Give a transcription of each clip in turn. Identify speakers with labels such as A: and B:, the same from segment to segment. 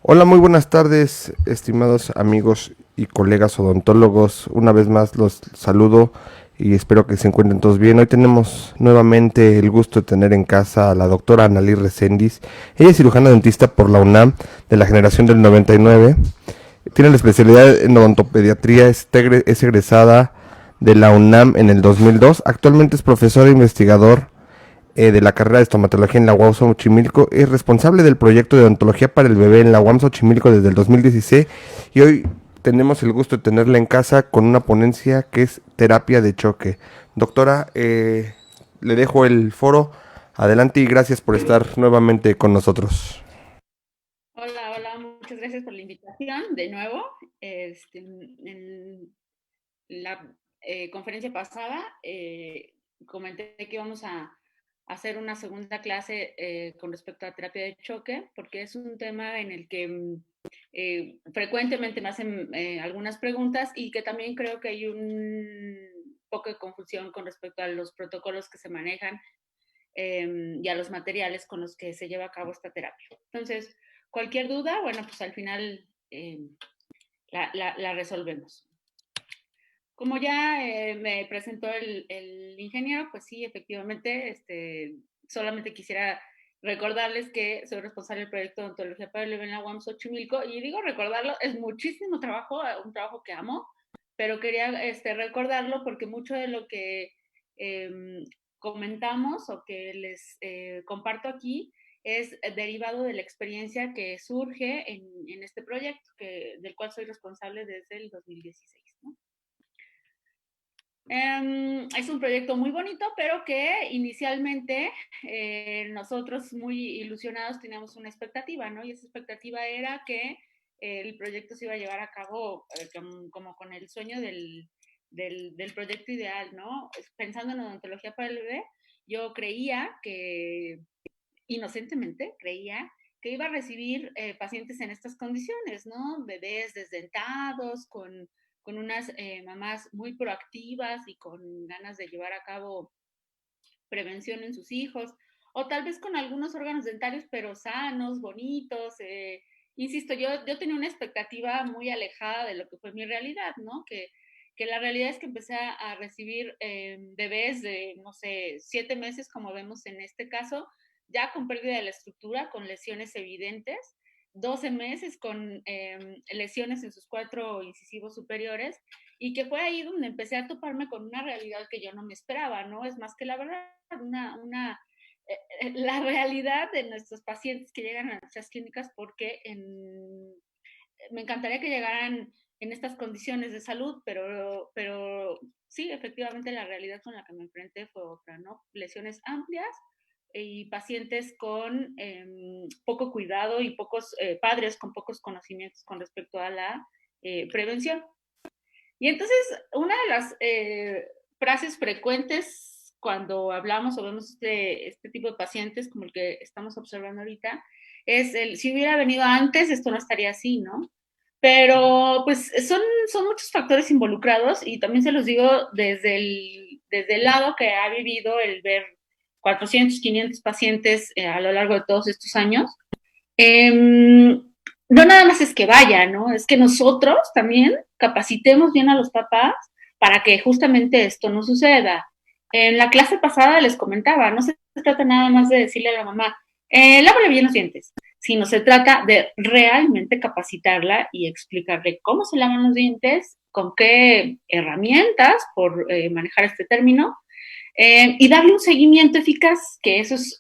A: Hola, muy buenas tardes, estimados amigos y colegas odontólogos. Una vez más los saludo y espero que se encuentren todos bien. Hoy tenemos nuevamente el gusto de tener en casa a la doctora Analí Recendis. Ella es cirujana dentista por la UNAM de la generación del 99. Tiene la especialidad en odontopediatría, es egresada de la UNAM en el 2002. Actualmente es profesor e investigador de la carrera de estomatología en la UAM Xochimilco. Es responsable del proyecto de odontología para el bebé en la UAM Xochimilco desde el 2016 y hoy tenemos el gusto de tenerla en casa con una ponencia que es terapia de choque. Doctora, le dejo el foro. Adelante y gracias por estar nuevamente con nosotros.
B: Hola, hola, muchas gracias por la invitación de nuevo. En la conferencia pasada comenté que íbamos a hacer una segunda clase con respecto a terapia de choque, porque es un tema en el que frecuentemente me hacen algunas preguntas y que también creo que hay un poco de confusión con respecto a los protocolos que se manejan y a los materiales con los que se lleva a cabo esta terapia. Entonces, cualquier duda, bueno, pues al final la resolvemos. Como ya me presentó el ingeniero, pues sí, efectivamente, solamente quisiera recordarles que soy responsable del proyecto de odontología para el bebé en la UAM Xochimilco, y digo recordarlo, es muchísimo trabajo, un trabajo que amo, pero quería recordarlo porque mucho de lo que eh, comentamos o que les comparto aquí es derivado de la experiencia que surge en este proyecto, del cual soy responsable desde el 2016, ¿no? Es un proyecto muy bonito, pero que inicialmente nosotros muy ilusionados teníamos una expectativa, ¿no? Y esa expectativa era que el proyecto se iba a llevar a cabo como con el sueño del proyecto ideal, ¿no? Pensando en odontología para el bebé, yo creía que, inocentemente, creía que iba a recibir pacientes en estas condiciones, ¿no? Bebés desdentados, con unas mamás muy proactivas y con ganas de llevar a cabo prevención en sus hijos, o tal vez con algunos órganos dentarios, pero sanos, bonitos. Insisto, yo tenía una expectativa muy alejada de lo que fue mi realidad, ¿no? Que la realidad es que empecé a recibir bebés de, no sé, 7 meses, como vemos en este caso, ya con pérdida de la estructura, con lesiones evidentes, 12 meses con lesiones en sus 4 incisivos superiores, y que fue ahí donde empecé a toparme con una realidad que yo no me esperaba, ¿no? Es más que la verdad, la realidad de nuestros pacientes que llegan a nuestras clínicas, porque me encantaría que llegaran en estas condiciones de salud, pero sí, efectivamente la realidad con la que me enfrenté fue otra, ¿no? Lesiones amplias y pacientes con poco cuidado y pocos padres con pocos conocimientos con respecto a la prevención. Y entonces, una de las frases frecuentes cuando hablamos o vemos este tipo de pacientes como el que estamos observando ahorita es si hubiera venido antes, esto no estaría así, ¿no? Pero pues son muchos factores involucrados, y también se los digo desde el lado que ha vivido el ver 400, 500 pacientes a lo largo de todos estos años. No nada más es que vaya, ¿no? Es que nosotros también capacitemos bien a los papás para que justamente esto no suceda. En la clase pasada les comentaba, no se trata nada más de decirle a la mamá, lávale bien los dientes, sino se trata de realmente capacitarla y explicarle cómo se lavan los dientes, con qué herramientas, por manejar este término, y darle un seguimiento eficaz, que eso es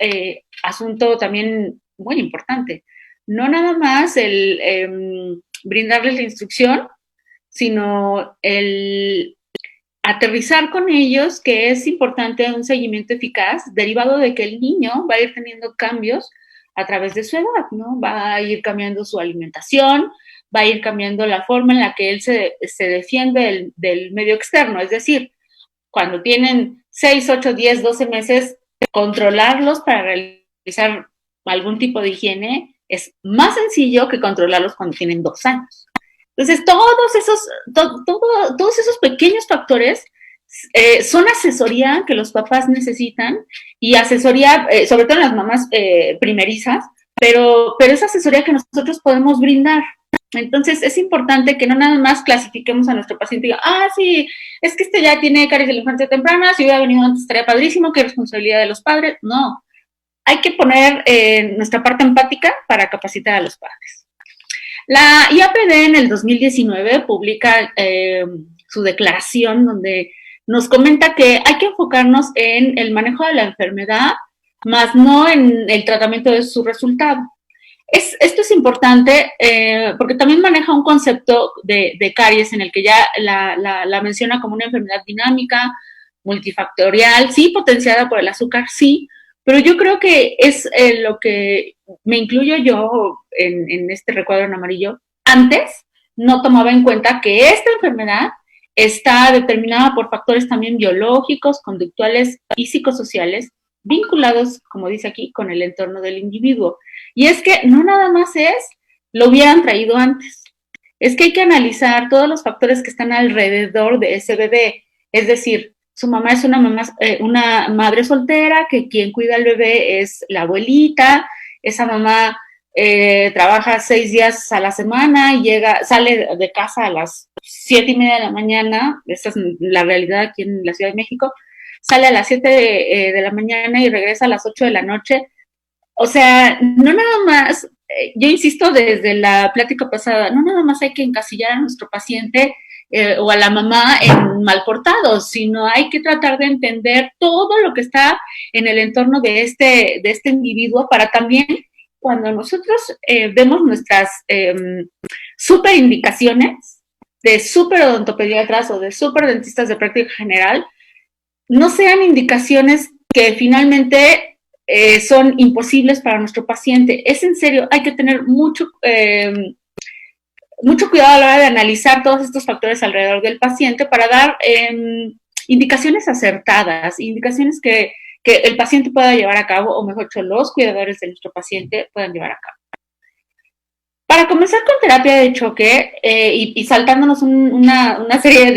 B: asunto también muy importante. No nada más el brindarles la instrucción, sino el aterrizar con ellos que es importante un seguimiento eficaz, derivado de que el niño va a ir teniendo cambios a través de su edad, ¿no? Va a ir cambiando su alimentación, va a ir cambiando la forma en la que él se defiende del medio externo. Es decir, cuando tienen 6, 8, 10, 12 meses, controlarlos para realizar algún tipo de higiene es más sencillo que controlarlos cuando tienen 2 años. Entonces, todos esos pequeños factores son asesoría que los papás necesitan, y asesoría, sobre todo en las mamás primerizas, pero es asesoría que nosotros podemos brindar. Entonces, es importante que no nada más clasifiquemos a nuestro paciente y diga, sí, es que este ya tiene caries de la infancia temprana, si hubiera venido antes estaría padrísimo, qué responsabilidad de los padres. No, hay que poner nuestra parte empática para capacitar a los padres. La IAPD en el 2019 publica su declaración donde nos comenta que hay que enfocarnos en el manejo de la enfermedad, más no en el tratamiento de su resultado. Esto es importante porque también maneja un concepto de caries en el que ya la menciona como una enfermedad dinámica, multifactorial, sí, potenciada por el azúcar, sí, pero yo creo que es lo que me incluyo yo en este recuadro en amarillo. Antes no tomaba en cuenta que esta enfermedad está determinada por factores también biológicos, conductuales y psicosociales vinculados, como dice aquí, con el entorno del individuo. Y es que no nada más lo hubieran traído antes. Es que hay que analizar todos los factores que están alrededor de ese bebé. Es decir, su mamá es una madre soltera, que quien cuida al bebé es la abuelita, esa mamá trabaja 6 días a la semana y sale de casa a las 7:30 de la mañana, esa es la realidad aquí en la Ciudad de México, sale a las 7 de la mañana y regresa a las 8 de la noche. O sea, no nada más, yo insisto desde la plática pasada, no nada más hay que encasillar a nuestro paciente o a la mamá en mal portados, sino hay que tratar de entender todo lo que está en el entorno de este individuo para también, cuando nosotros vemos nuestras super indicaciones de super odontopediatras o de super dentistas de práctica general, no sean indicaciones que finalmente son imposibles para nuestro paciente. Es en serio, hay que tener mucho cuidado a la hora de analizar todos estos factores alrededor del paciente para dar indicaciones acertadas, indicaciones que el paciente pueda llevar a cabo, o mejor dicho, los cuidadores de nuestro paciente puedan llevar a cabo. Para comenzar con terapia de choque y saltándonos una serie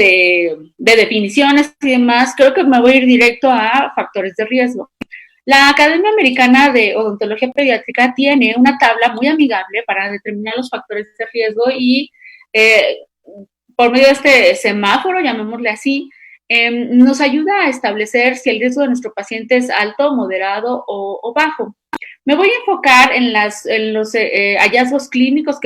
B: de definiciones y demás, creo que me voy a ir directo a factores de riesgo. La Academia Americana de Odontología Pediátrica tiene una tabla muy amigable para determinar los factores de riesgo y por medio de este semáforo, llamémosle así, nos ayuda a establecer si el riesgo de nuestro paciente es alto, moderado o bajo. Me voy a enfocar en los hallazgos clínicos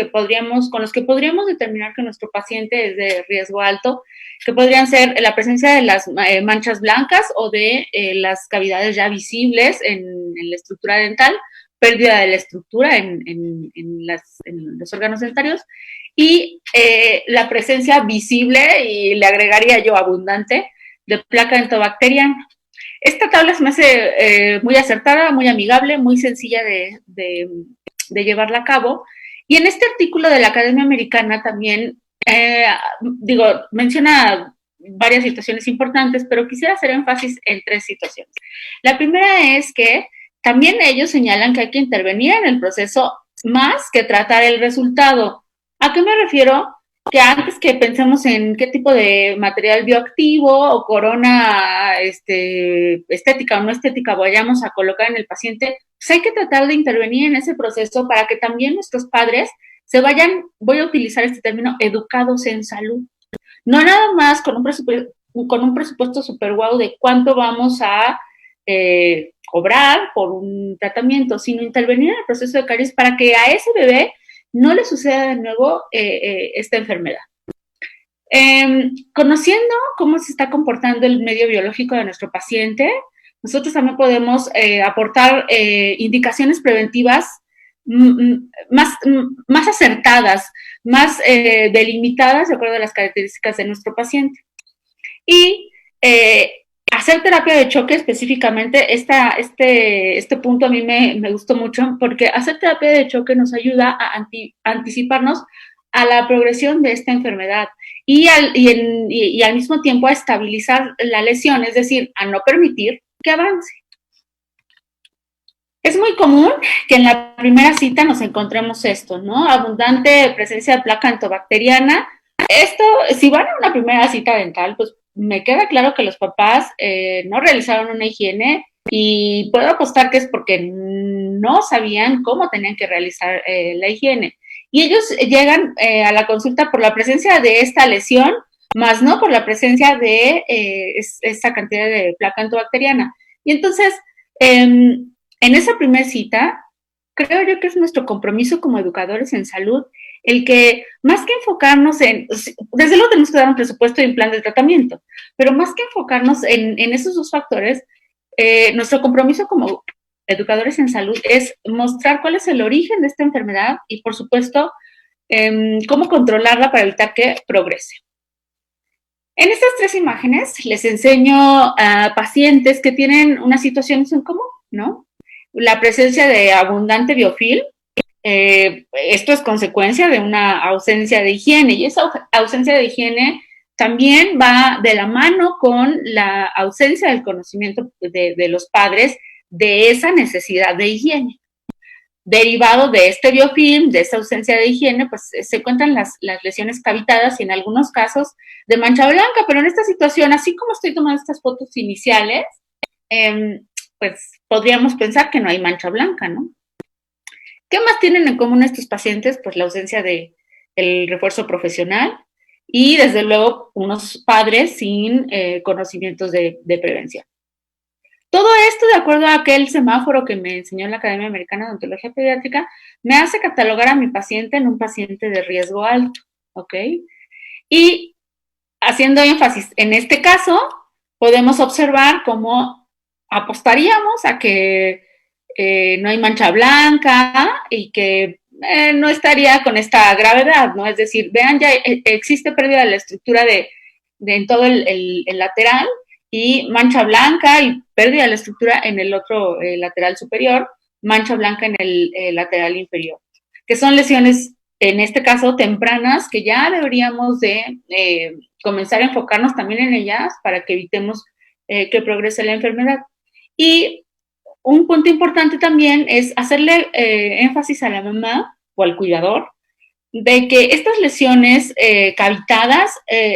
B: con los que podríamos determinar que nuestro paciente es de riesgo alto, que podrían ser la presencia de las manchas blancas o de las cavidades ya visibles en la estructura dental, pérdida de la estructura en los órganos dentarios y la presencia visible, y le agregaría yo abundante, de placa dentobacteriana. Esta tabla se me hace muy acertada, muy amigable, muy sencilla de llevarla a cabo. Y en este artículo de la Academia Americana también, menciona varias situaciones importantes, pero quisiera hacer énfasis en 3 situaciones. La primera es que también ellos señalan que hay que intervenir en el proceso más que tratar el resultado. ¿A qué me refiero? Que antes que pensemos en qué tipo de material bioactivo o corona estética o no estética vayamos a colocar en el paciente, pues hay que tratar de intervenir en ese proceso para que también nuestros padres se vayan, voy a utilizar este término, educados en salud. No nada más con un presupuesto super guau de cuánto vamos a cobrar por un tratamiento, sino intervenir en el proceso de caries para que a ese bebé no le suceda de nuevo esta enfermedad. Conociendo cómo se está comportando el medio biológico de nuestro paciente, nosotros también podemos aportar indicaciones preventivas más acertadas, más delimitadas de acuerdo a las características de nuestro paciente. Y hacer terapia de choque específicamente, este punto a mí me gustó mucho, porque hacer terapia de choque nos ayuda a anticiparnos a la progresión de esta enfermedad y al mismo tiempo a estabilizar la lesión, es decir, a no permitir que avance. Es muy común que en la primera cita nos encontremos esto, ¿no? Abundante presencia de placa dentobacteriana. Esto, si van a una primera cita dental, pues me queda claro que los papás no realizaron una higiene y puedo apostar que es porque no sabían cómo tenían que realizar la higiene. Y ellos llegan a la consulta por la presencia de esta lesión, más no por la presencia de esta cantidad de placa antibacteriana. Y entonces, en esa primera cita, creo yo que es nuestro compromiso como educadores en salud el que más que enfocarnos en, desde luego tenemos que dar un presupuesto y un plan de tratamiento, pero más que enfocarnos en esos dos factores, nuestro compromiso como educadores en salud es mostrar cuál es el origen de esta enfermedad y, por supuesto, cómo controlarla para evitar que progrese. En estas tres imágenes les enseño a pacientes que tienen unas situaciones en común, ¿no? La presencia de abundante biofilm, esto es consecuencia de una ausencia de higiene y esa ausencia de higiene también va de la mano con la ausencia del conocimiento de los padres de esa necesidad de higiene. Derivado de este biofilm, de esta ausencia de higiene, pues se encuentran las lesiones cavitadas y en algunos casos de mancha blanca, pero en esta situación, así como estoy tomando estas fotos iniciales, pues podríamos pensar que no hay mancha blanca, ¿no? ¿Qué más tienen en común estos pacientes? Pues la ausencia de el refuerzo profesional y desde luego unos padres sin conocimientos de prevención. Todo esto, de acuerdo a aquel semáforo que me enseñó la Academia Americana de Odontología Pediátrica, me hace catalogar a mi paciente en un paciente de riesgo alto, ¿ok? Y haciendo énfasis en este caso, podemos observar cómo apostaríamos a que no hay mancha blanca y que no estaría con esta gravedad, ¿no? Es decir, vean, ya existe pérdida de la estructura en todo el lateral y mancha blanca y pérdida de la estructura en el otro lateral superior, mancha blanca en el lateral inferior, que son lesiones, en este caso, tempranas, que ya deberíamos de comenzar a enfocarnos también en ellas para que evitemos que progrese la enfermedad. Y un punto importante también es hacerle énfasis a la mamá o al cuidador de que estas lesiones cavitadas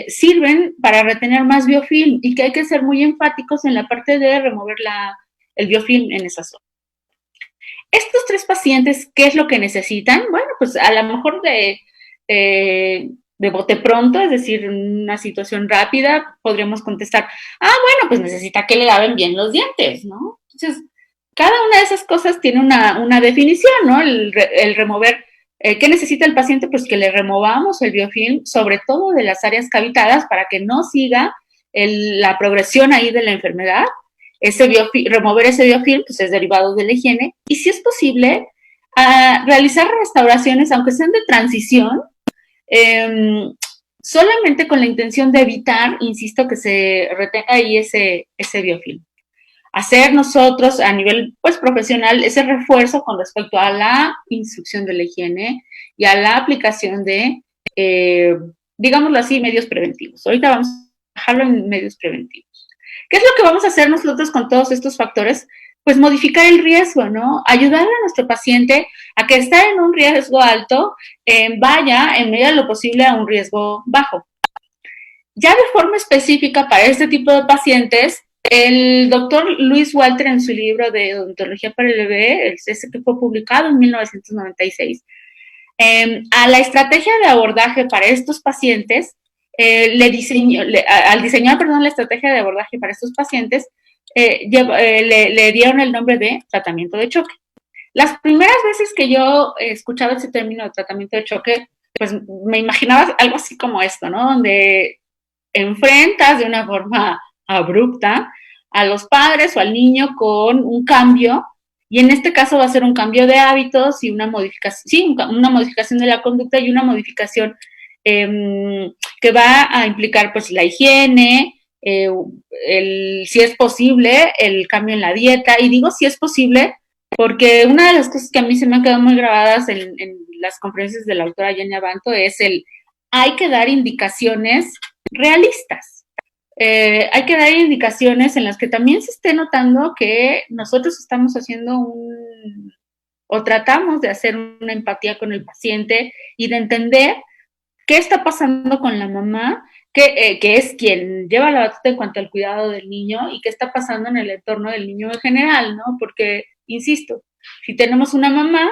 B: sirven para retener más biofilm y que hay que ser muy enfáticos en la parte de remover el biofilm en esa zona. Estos tres pacientes, ¿qué es lo que necesitan? Bueno, pues a lo mejor de bote pronto, es decir, una situación rápida, podríamos contestar, bueno, pues necesita que le laven bien los dientes, ¿no? Entonces, cada una de esas cosas tiene una definición, ¿no? El remover, ¿qué necesita el paciente? Pues que le removamos el biofilm, sobre todo de las áreas cavitadas, para que no siga la progresión ahí de la enfermedad. Remover ese biofilm pues es derivado de la higiene y si es posible realizar restauraciones, aunque sean de transición, solamente con la intención de evitar, insisto, que se retenga ahí ese biofilm. Hacer nosotros a nivel pues profesional ese refuerzo con respecto a la instrucción de la higiene y a la aplicación de, digámoslo así, medios preventivos. Ahorita vamos a dejarlo en medios preventivos. ¿Qué es lo que vamos a hacer nosotros con todos estos factores? Pues modificar el riesgo, ¿no? Ayudar a nuestro paciente a que está en un riesgo alto vaya en medida de lo posible a un riesgo bajo. Ya de forma específica para este tipo de pacientes, el doctor Luis Walter en su libro de Odontología para el bebé, ese que fue publicado en 1996, a la estrategia de abordaje para estos pacientes, al diseñar la estrategia de abordaje para estos pacientes, le dieron el nombre de tratamiento de choque. Las primeras veces que yo escuchaba ese término de tratamiento de choque, pues me imaginaba algo así como esto, ¿no? Donde enfrentas de una forma abrupta a los padres o al niño con un cambio, y en este caso va a ser un cambio de hábitos y una modificación de la conducta y una modificación que va a implicar pues la higiene, si es posible, el cambio en la dieta, y digo si es posible porque una de las cosas que a mí se me han quedado muy grabadas en las conferencias de la autora Jenny Abanto es hay que dar indicaciones realistas. Hay que dar indicaciones en las que también se esté notando que nosotros estamos haciendo o tratamos de hacer una empatía con el paciente y de entender qué está pasando con la mamá, que es quien lleva la batuta en cuanto al cuidado del niño y qué está pasando en el entorno del niño en general, ¿no? Porque, insisto, si tenemos una mamá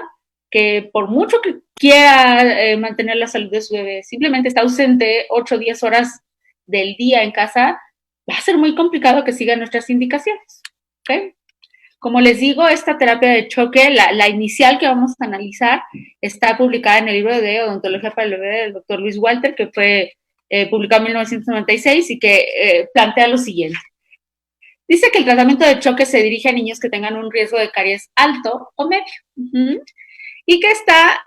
B: que por mucho que quiera mantener la salud de su bebé, simplemente está ausente 8 o 10 horas del día en casa, va a ser muy complicado que siga nuestras indicaciones, ¿ok? Como les digo, esta terapia de choque, la inicial que vamos a analizar, está publicada en el libro de Odontología para el Bebé del doctor Luis Walter, que fue publicado en 1996 y que plantea lo siguiente. Dice que el tratamiento de choque se dirige a niños que tengan un riesgo de caries alto o medio. Y que está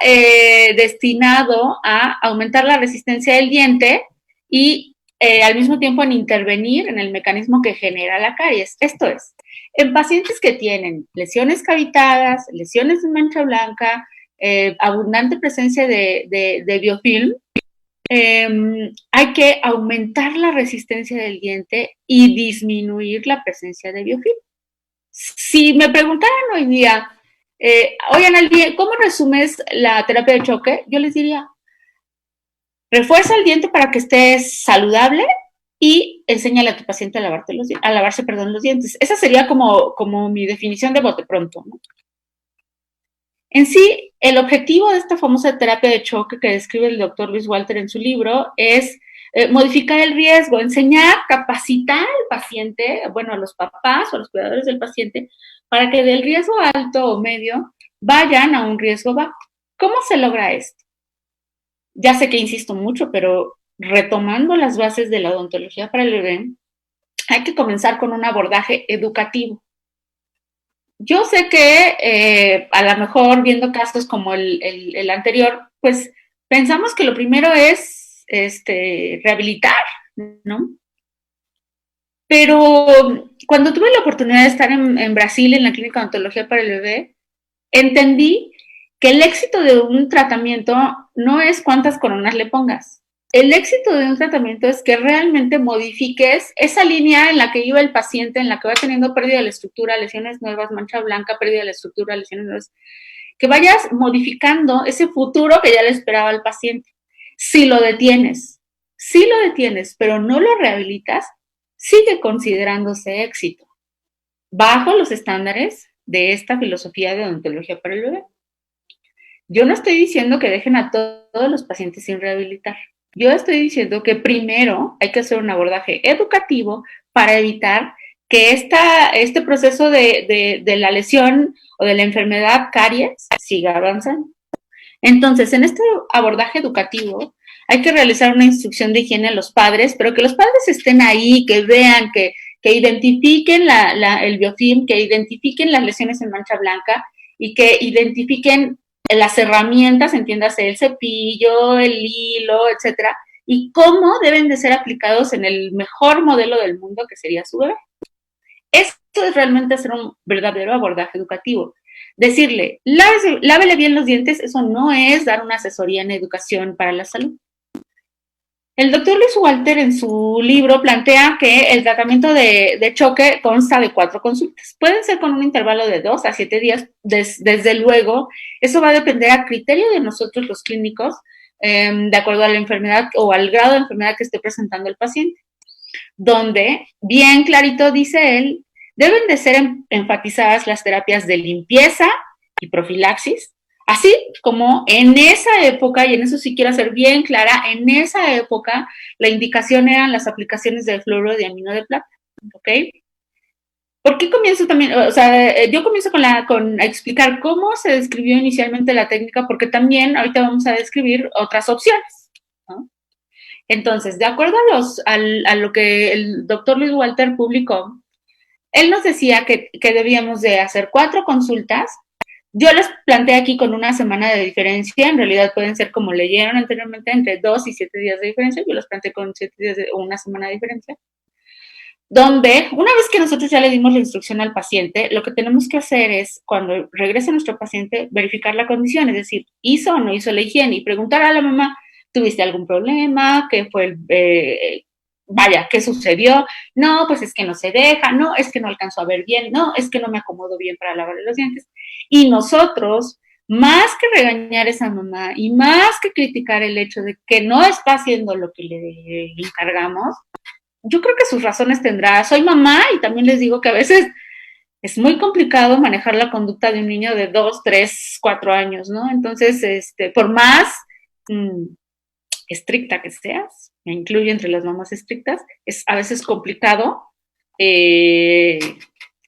B: destinado a aumentar la resistencia del diente y al mismo tiempo en intervenir en el mecanismo que genera la caries. Esto es, en pacientes que tienen lesiones cavitadas, lesiones de mancha blanca, abundante presencia de biofilm, hay que aumentar la resistencia del diente y disminuir la presencia de biofilm. Si me preguntaran hoy día, oigan, ¿cómo resumes la terapia de choque? Yo les diría, refuerza el diente para que estés saludable y enséñale a tu paciente a lavarse los dientes. Esa sería como mi definición de bote pronto, ¿no? En sí, el objetivo de esta famosa terapia de choque que describe el doctor Luis Walter en su libro es modificar el riesgo, enseñar, capacitar al paciente, bueno, a los papás o a los cuidadores del paciente, para que del riesgo alto o medio vayan a un riesgo bajo. ¿Cómo se logra esto? Ya sé que insisto mucho, pero retomando las bases de la odontología para el bebé, hay que comenzar con un abordaje educativo. Yo sé que a lo mejor viendo casos como el anterior, pues pensamos que lo primero es rehabilitar, ¿no? Pero cuando tuve la oportunidad de estar en Brasil en la clínica de odontología para el bebé, entendí que el éxito de un tratamiento no es cuántas coronas le pongas. El éxito de un tratamiento es que realmente modifiques esa línea en la que iba el paciente, en la que va teniendo pérdida de la estructura, lesiones nuevas, mancha blanca, pérdida de la estructura, lesiones nuevas, que vayas modificando ese futuro que ya le esperaba al paciente. Si lo detienes, pero no lo rehabilitas, sigue considerándose éxito, bajo los estándares de esta filosofía de odontología para el bebé. Yo no estoy diciendo que dejen a todos los pacientes sin rehabilitar. Yo estoy diciendo que primero hay que hacer un abordaje educativo para evitar que este proceso de la lesión o de la enfermedad caries siga avanzando. Entonces, en este abordaje educativo hay que realizar una instrucción de higiene a los padres, pero que los padres estén ahí, que vean, que identifiquen el biofilm, que identifiquen las lesiones en mancha blanca y que identifiquen las herramientas, entiéndase, el cepillo, el hilo, etcétera, y cómo deben de ser aplicados en el mejor modelo del mundo que sería su bebé. Esto es realmente hacer un verdadero abordaje educativo. Decirle, lávele bien los dientes, eso no es dar una asesoría en educación para la salud. El doctor Luis Walter en su libro plantea que el tratamiento de choque consta de 4 consultas. Pueden ser con un intervalo de 2 a 7 días. Desde luego, eso va a depender a criterio de nosotros los clínicos, de acuerdo a la enfermedad o al grado de enfermedad que esté presentando el paciente. Donde, bien clarito dice él, deben de ser enfatizadas las terapias de limpieza y profilaxis, así como en esa época, y en eso sí quiero ser bien clara, en esa época la indicación eran las aplicaciones de fluoruro de amino de plata, ¿ok? ¿Por qué comienzo también? O sea, yo comienzo con a explicar cómo se describió inicialmente la técnica, porque también ahorita vamos a describir otras opciones, ¿no? Entonces, de acuerdo a lo que el doctor Luis Walter publicó, él nos decía que debíamos de hacer 4 consultas. Yo les planteé aquí con una semana de diferencia, en realidad pueden ser como leyeron anteriormente, entre 2 y 7 días de diferencia, yo los planteé con 7 días o una semana de diferencia, donde una vez que nosotros ya le dimos la instrucción al paciente, lo que tenemos que hacer es, cuando regrese nuestro paciente, verificar la condición, es decir, hizo o no hizo la higiene y preguntar a la mamá, ¿tuviste algún problema? ¿Qué fue vaya, ¿qué sucedió? No, pues es que no se deja, no, es que no alcanzó a ver bien, no, es que no me acomodo bien para lavar los dientes. Y nosotros, más que regañar a esa mamá y más que criticar el hecho de que no está haciendo lo que le encargamos, yo creo que sus razones tendrá. Soy mamá y también les digo que a veces es muy complicado manejar la conducta de un niño de 2, 3, 4 años, ¿no? Entonces, por más mmm, estricta que seas, me incluyo entre las mamás estrictas, es a veces complicado eh,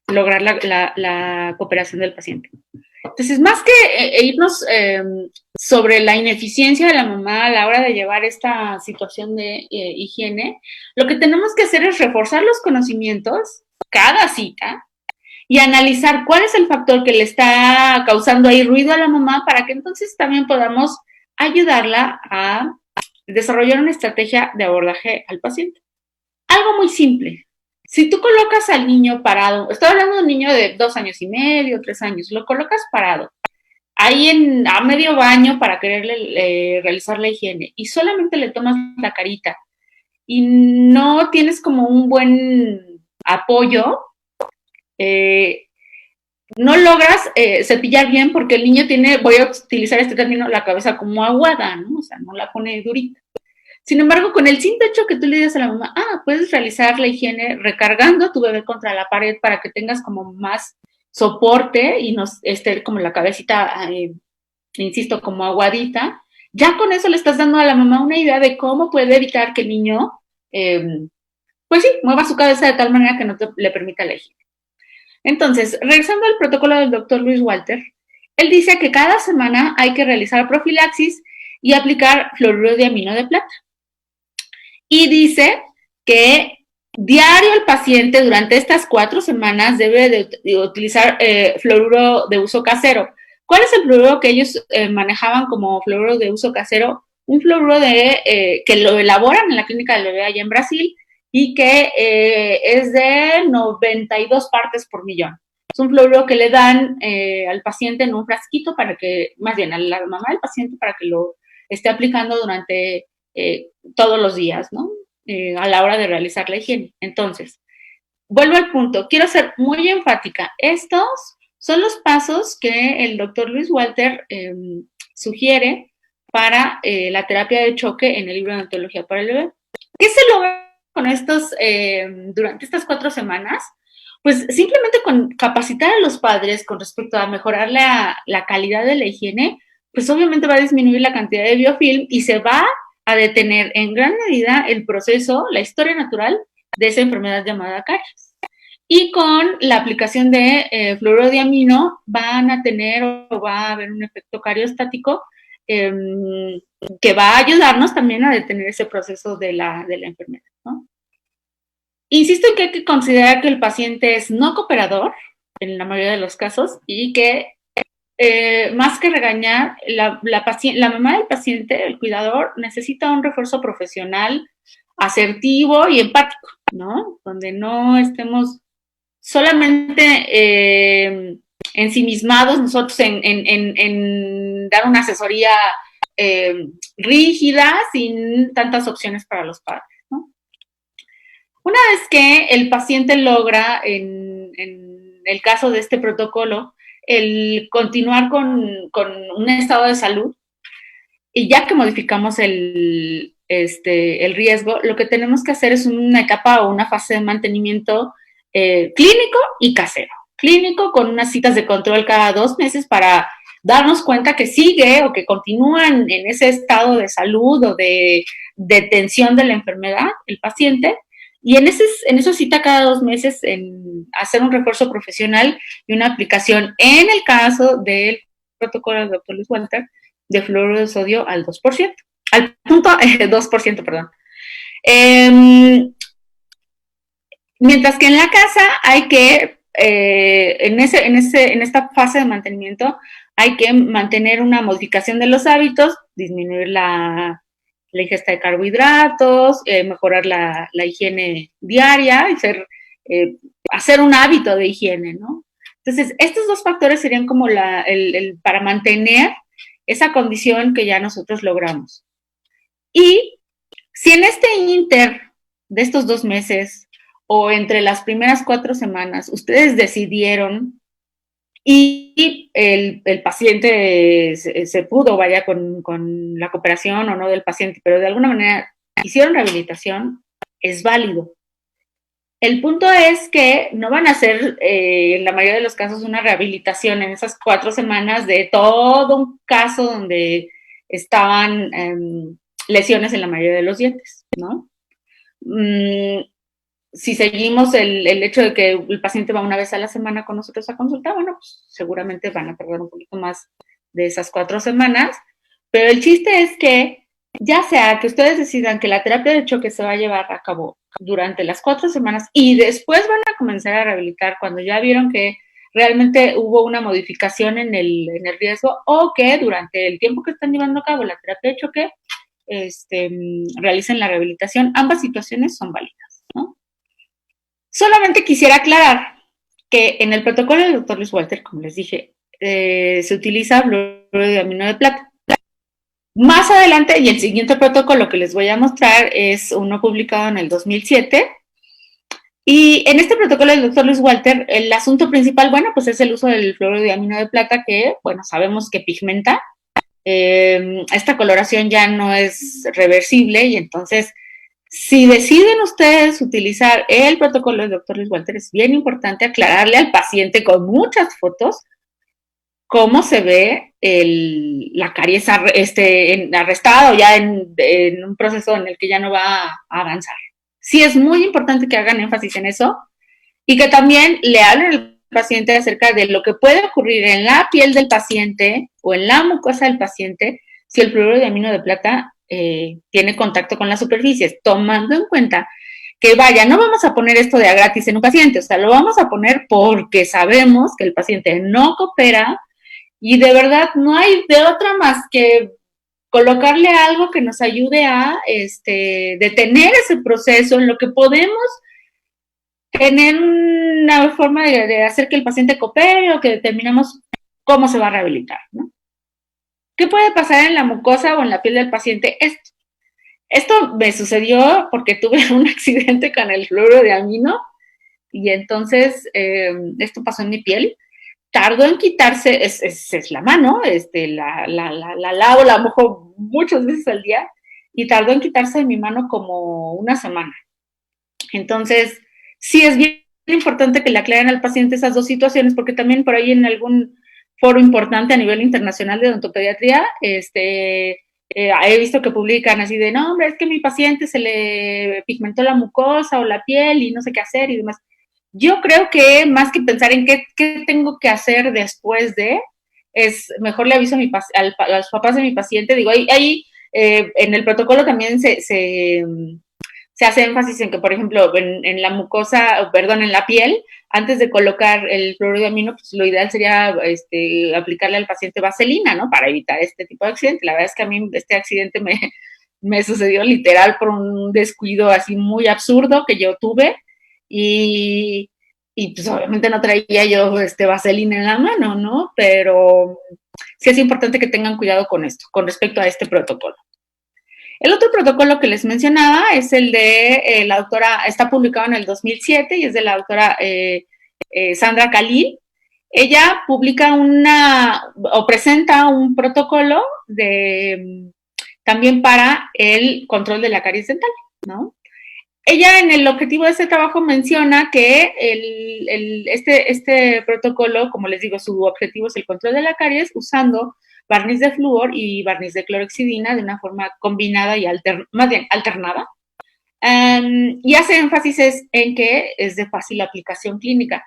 B: lograr la cooperación del paciente. Entonces, más que irnos sobre la ineficiencia de la mamá a la hora de llevar esta situación de higiene, lo que tenemos que hacer es reforzar los conocimientos cada cita y analizar cuál es el factor que le está causando ahí ruido a la mamá para que entonces también podamos ayudarla a desarrollar una estrategia de abordaje al paciente. Algo muy simple. Si tú colocas al niño parado, estoy hablando de un niño de 2 años y medio, 3 años, lo colocas parado, ahí a medio baño para quererle realizar la higiene y solamente le tomas la carita y no tienes como un buen apoyo, eh, no logras cepillar bien porque el niño tiene, voy a utilizar este término, la cabeza como aguada, ¿no? O sea, no la pone durita. Sin embargo, con el simple hecho que tú le digas a la mamá, puedes realizar la higiene recargando a tu bebé contra la pared para que tengas como más soporte y no esté como la cabecita, insisto, como aguadita, ya con eso le estás dando a la mamá una idea de cómo puede evitar que el niño, pues sí, mueva su cabeza de tal manera que no le permita la higiene. Entonces, regresando al protocolo del doctor Luis Walter, él dice que cada semana hay que realizar profilaxis y aplicar fluoruro de amino de plata. Y dice que diario el paciente durante estas 4 semanas debe de utilizar fluoruro de uso casero. ¿Cuál es el fluoruro que ellos manejaban como fluoruro de uso casero? Un fluoruro que lo elaboran en la clínica del bebé allá en Brasil y que es de 92 partes por millón. Es un fluoruro que le dan al paciente en un frasquito para que, más bien a la mamá del paciente para que lo esté aplicando durante todos los días, ¿no? A la hora de realizar la higiene. Entonces, vuelvo al punto, quiero ser muy enfática. Estos son los pasos que el doctor Luis Walter sugiere para la terapia de choque en el libro de Neonatología para el bebé. ¿Qué se logra con estos durante estas 4 semanas? Pues simplemente con capacitar a los padres con respecto a mejorar la calidad de la higiene, pues obviamente va a disminuir la cantidad de biofilm y se va a detener en gran medida el proceso, la historia natural de esa enfermedad llamada caries. Y con la aplicación de fluoruro de amino van a tener o va a haber un efecto cariostático que va a ayudarnos también a detener ese proceso de la enfermedad, ¿no? Insisto en que hay que considerar que el paciente es no cooperador en la mayoría de los casos y que más que regañar, la mamá del paciente, el cuidador, necesita un refuerzo profesional asertivo y empático, ¿no? Donde no estemos solamente ensimismados nosotros en dar una asesoría rígida sin tantas opciones para los padres, ¿no? Una vez que el paciente logra, en el caso de este protocolo, el continuar con un estado de salud, y ya que modificamos el riesgo, lo que tenemos que hacer es una etapa o una fase de mantenimiento clínico y casero. Clínico con unas citas de control cada 2 meses para darnos cuenta que sigue o que continúan en ese estado de salud o de tensión de la enfermedad el paciente. Y en esa cita cada 2 meses en hacer un refuerzo profesional y una aplicación, en el caso del protocolo del doctor Luis Walter, de fluoruro de sodio al 2%, al punto 2%, perdón. Mientras que en la casa hay que, en esta fase de mantenimiento, hay que mantener una modificación de los hábitos, disminuir la ingesta de carbohidratos, mejorar la higiene diaria y hacer un hábito de higiene, ¿no? Entonces, estos 2 factores serían como para mantener esa condición que ya nosotros logramos. Y si en este inter de estos 2 meses o entre las primeras 4 semanas ustedes decidieron y el paciente se pudo, vaya, con la cooperación o no del paciente, pero de alguna manera hicieron rehabilitación, es válido. El punto es que no van a hacer, en la mayoría de los casos, una rehabilitación en esas 4 semanas de todo un caso donde estaban lesiones en la mayoría de los dientes, ¿no? Si seguimos el hecho de que el paciente va una vez a la semana con nosotros a consulta, bueno, pues seguramente van a tardar un poquito más de esas 4 semanas, pero el chiste es que ya sea que ustedes decidan que la terapia de choque se va a llevar a cabo durante las 4 semanas y después van a comenzar a rehabilitar cuando ya vieron que realmente hubo una modificación en el riesgo, o que durante el tiempo que están llevando a cabo la terapia de choque realicen la rehabilitación. Ambas situaciones son válidas, ¿no? Solamente quisiera aclarar que en el protocolo del doctor Luis Walter, como les dije, se utiliza fluoruro de amino de plata. Más adelante, y el siguiente protocolo que les voy a mostrar es uno publicado en el 2007. Y en este protocolo del doctor Luis Walter, el asunto principal, bueno, pues es el uso del fluoruro de amino de plata que, bueno, sabemos que pigmenta. Esta coloración ya no es reversible y entonces, si deciden ustedes utilizar el protocolo del doctor Luis Walter, es bien importante aclararle al paciente con muchas fotos cómo se ve la caries arrestada o ya en un proceso en el que ya no va a avanzar. Sí es muy importante que hagan énfasis en eso y que también le hablen al paciente acerca de lo que puede ocurrir en la piel del paciente o en la mucosa del paciente si el fluoruro de amino de plata tiene contacto con las superficies, tomando en cuenta que vaya, no vamos a poner esto de a gratis en un paciente, o sea, lo vamos a poner porque sabemos que el paciente no coopera y de verdad no hay de otra más que colocarle algo que nos ayude a detener ese proceso en lo que podemos tener una forma de hacer que el paciente coopere o que determinemos cómo se va a rehabilitar, ¿no? ¿Qué puede pasar en la mucosa o en la piel del paciente? Esto me sucedió porque tuve un accidente con el fluoruro de amino y entonces esto pasó en mi piel. Tardó en quitarse, es la mano, la lavo, la mojo muchas veces al día y tardó en quitarse de mi mano como una semana. Entonces, sí es bien importante que le aclaren al paciente esas dos situaciones, porque también por ahí en algún foro importante a nivel internacional de odontopediatría, he visto que publican así de, no, hombre, es que a mi paciente se le pigmentó la mucosa o la piel y no sé qué hacer y demás. Yo creo que más que pensar en qué tengo que hacer después de, es mejor le aviso a los papás de mi paciente, digo, ahí en el protocolo también se hace énfasis en que, por ejemplo, en la mucosa, perdón, en la piel, antes de colocar el fluoruro de amino, pues lo ideal sería aplicarle al paciente vaselina, ¿no? Para evitar este tipo de accidente. La verdad es que a mí este accidente me sucedió literal por un descuido así muy absurdo que yo tuve y, y pues obviamente no traía yo vaselina en la mano, ¿no? Pero sí es importante que tengan cuidado con esto, con respecto a este protocolo. El otro protocolo que les mencionaba es el de la doctora, está publicado en el 2007 y es de la doctora Sandra Khalil. Ella publica o presenta un protocolo también para el control de la caries dental, ¿no? Ella en el objetivo de este trabajo menciona que este protocolo, como les digo, su objetivo es el control de la caries usando barniz de flúor y barniz de clorexidina de una forma combinada y más bien alternada. Y hace énfasis en que es de fácil aplicación clínica.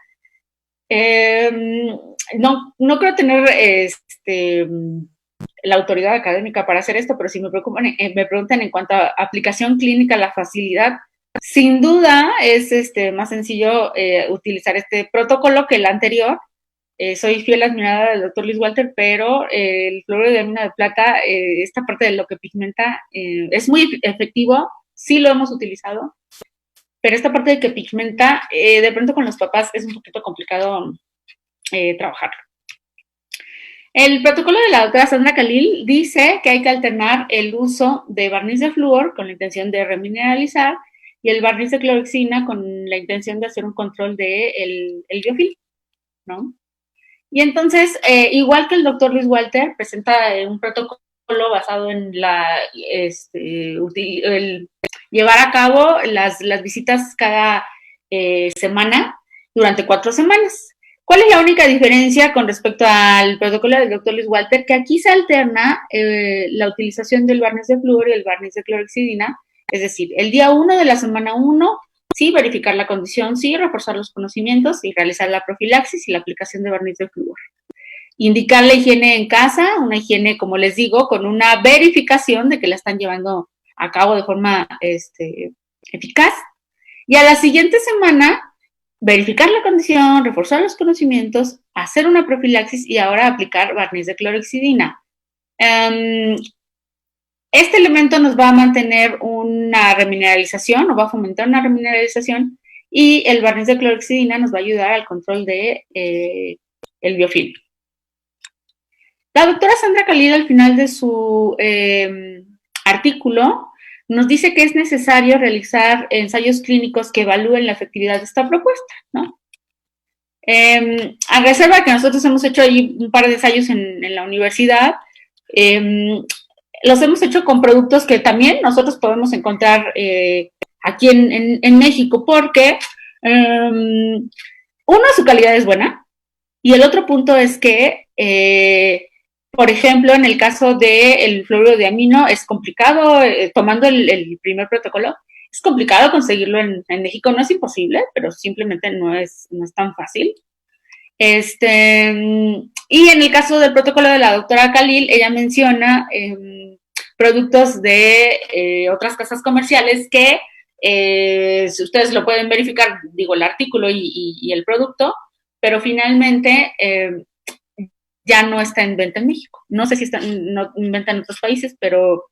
B: No creo tener la autoridad académica para hacer esto, pero si me preguntan en cuanto a aplicación clínica, la facilidad, sin duda es más sencillo utilizar este protocolo que el anterior. Soy fiel admiradora del doctor Luis Walter, pero el fluoruro de amino de plata, esta parte de lo que pigmenta, es muy efectivo, sí lo hemos utilizado, pero esta parte de que pigmenta, de pronto con los papás es un poquito complicado trabajarlo. El protocolo de la doctora Sandra Khalil dice que hay que alternar el uso de barniz de flúor con la intención de remineralizar y el barniz de clorexina con la intención de hacer un control del biofilm, ¿no? Y entonces, igual que el doctor Luis Walter, presenta un protocolo basado en el llevar a cabo las visitas cada semana durante 4 semanas. ¿Cuál es la única diferencia con respecto al protocolo del doctor Luis Walter? Que aquí se alterna la utilización del barniz de flúor y el barniz de clorhexidina, es decir, el día 1 de la semana 1, sí, verificar la condición, sí, reforzar los conocimientos y realizar la profilaxis y la aplicación de barniz de flúor. Indicar la higiene en casa, una higiene, como les digo, con una verificación de que la están llevando a cabo de forma eficaz. Y a la siguiente semana, verificar la condición, reforzar los conocimientos, hacer una profilaxis y ahora aplicar barniz de clorhexidina. Este elemento nos va a mantener una remineralización, o va a fomentar una remineralización, y el barniz de clorhexidina nos va a ayudar al control de el biofilm. La doctora Sandra Khalil, al final de su artículo, nos dice que es necesario realizar ensayos clínicos que evalúen la efectividad de esta propuesta, ¿no? A reserva que nosotros hemos hecho ahí un par de ensayos en la universidad, los hemos hecho con productos que también nosotros podemos encontrar aquí en México, porque uno, su calidad es buena, y el otro punto es que, por ejemplo, en el caso del fluoruro de amino, es complicado, tomando el primer protocolo, es complicado conseguirlo en México, no es imposible, pero simplemente no es tan fácil. Y en el caso del protocolo de la doctora Khalil, ella menciona productos de otras casas comerciales que, si ustedes lo pueden verificar, digo, el artículo y el producto, pero finalmente ya no está en venta en México. No sé si está en venta en otros países, pero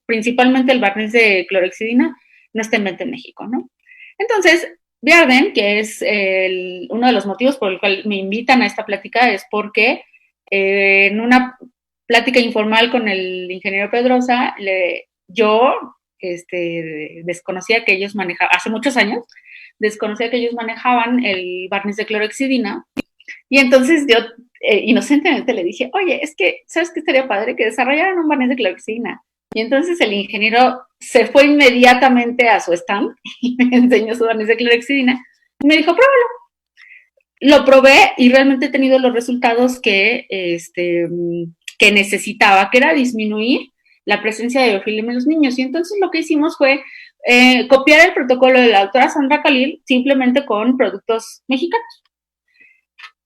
B: principalmente el barniz de clorhexidina no está en venta en México, ¿no? Entonces, Bjarden, que es uno de los motivos por el cual me invitan a esta plática, es porque en una plática informal con el ingeniero Pedrosa, yo desconocía que ellos manejaban, hace muchos años, desconocía que ellos manejaban el barniz de clorhexidina, y entonces yo inocentemente le dije, oye, es que, ¿sabes qué estaría padre? Que desarrollaran un barniz de clorhexidina. Y entonces el ingeniero se fue inmediatamente a su stand y me enseñó su barniz de clorhexidina y me dijo, pruébalo. Lo probé y realmente he tenido los resultados que necesitaba, que era disminuir la presencia de biofilm en los niños. Y entonces lo que hicimos fue copiar el protocolo de la doctora Sandra Khalil simplemente con productos mexicanos.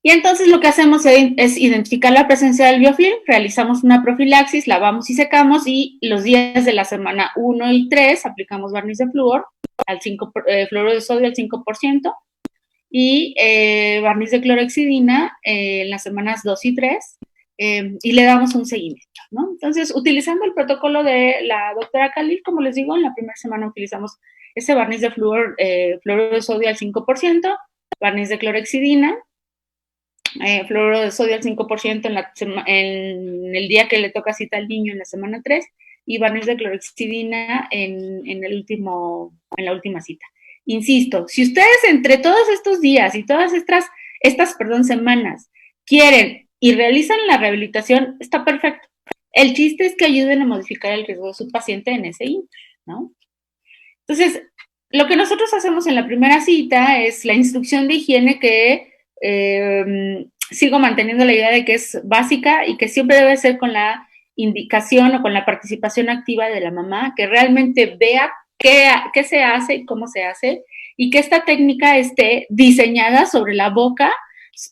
B: Y entonces lo que hacemos es identificar la presencia del biofilm, realizamos una profilaxis, lavamos y secamos, y los días de la semana 1 y 3 aplicamos barniz de flúor, fluoruro de sodio al 5%, y barniz de clorhexidina en las semanas 2 y 3, y le damos un seguimiento, ¿no? Entonces, utilizando el protocolo de la doctora Khalil, como les digo, en la primera semana utilizamos ese barniz de fluoruro de sodio al 5%, barniz de clorhexidina, fluoruro de sodio al 5% en el día que le toca cita al niño en la semana 3, y barniz de clorhexidina en la última cita. Insisto, si ustedes entre todos estos días y todas estas semanas quieren y realizan la rehabilitación, está perfecto. El chiste es que ayuden a modificar el riesgo de su paciente en ese inter, ¿no? Entonces, lo que nosotros hacemos en la primera cita es la instrucción de higiene, que sigo manteniendo la idea de que es básica y que siempre debe ser con la indicación o con la participación activa de la mamá, que realmente vea qué se hace y cómo se hace, y que esta técnica esté diseñada sobre la boca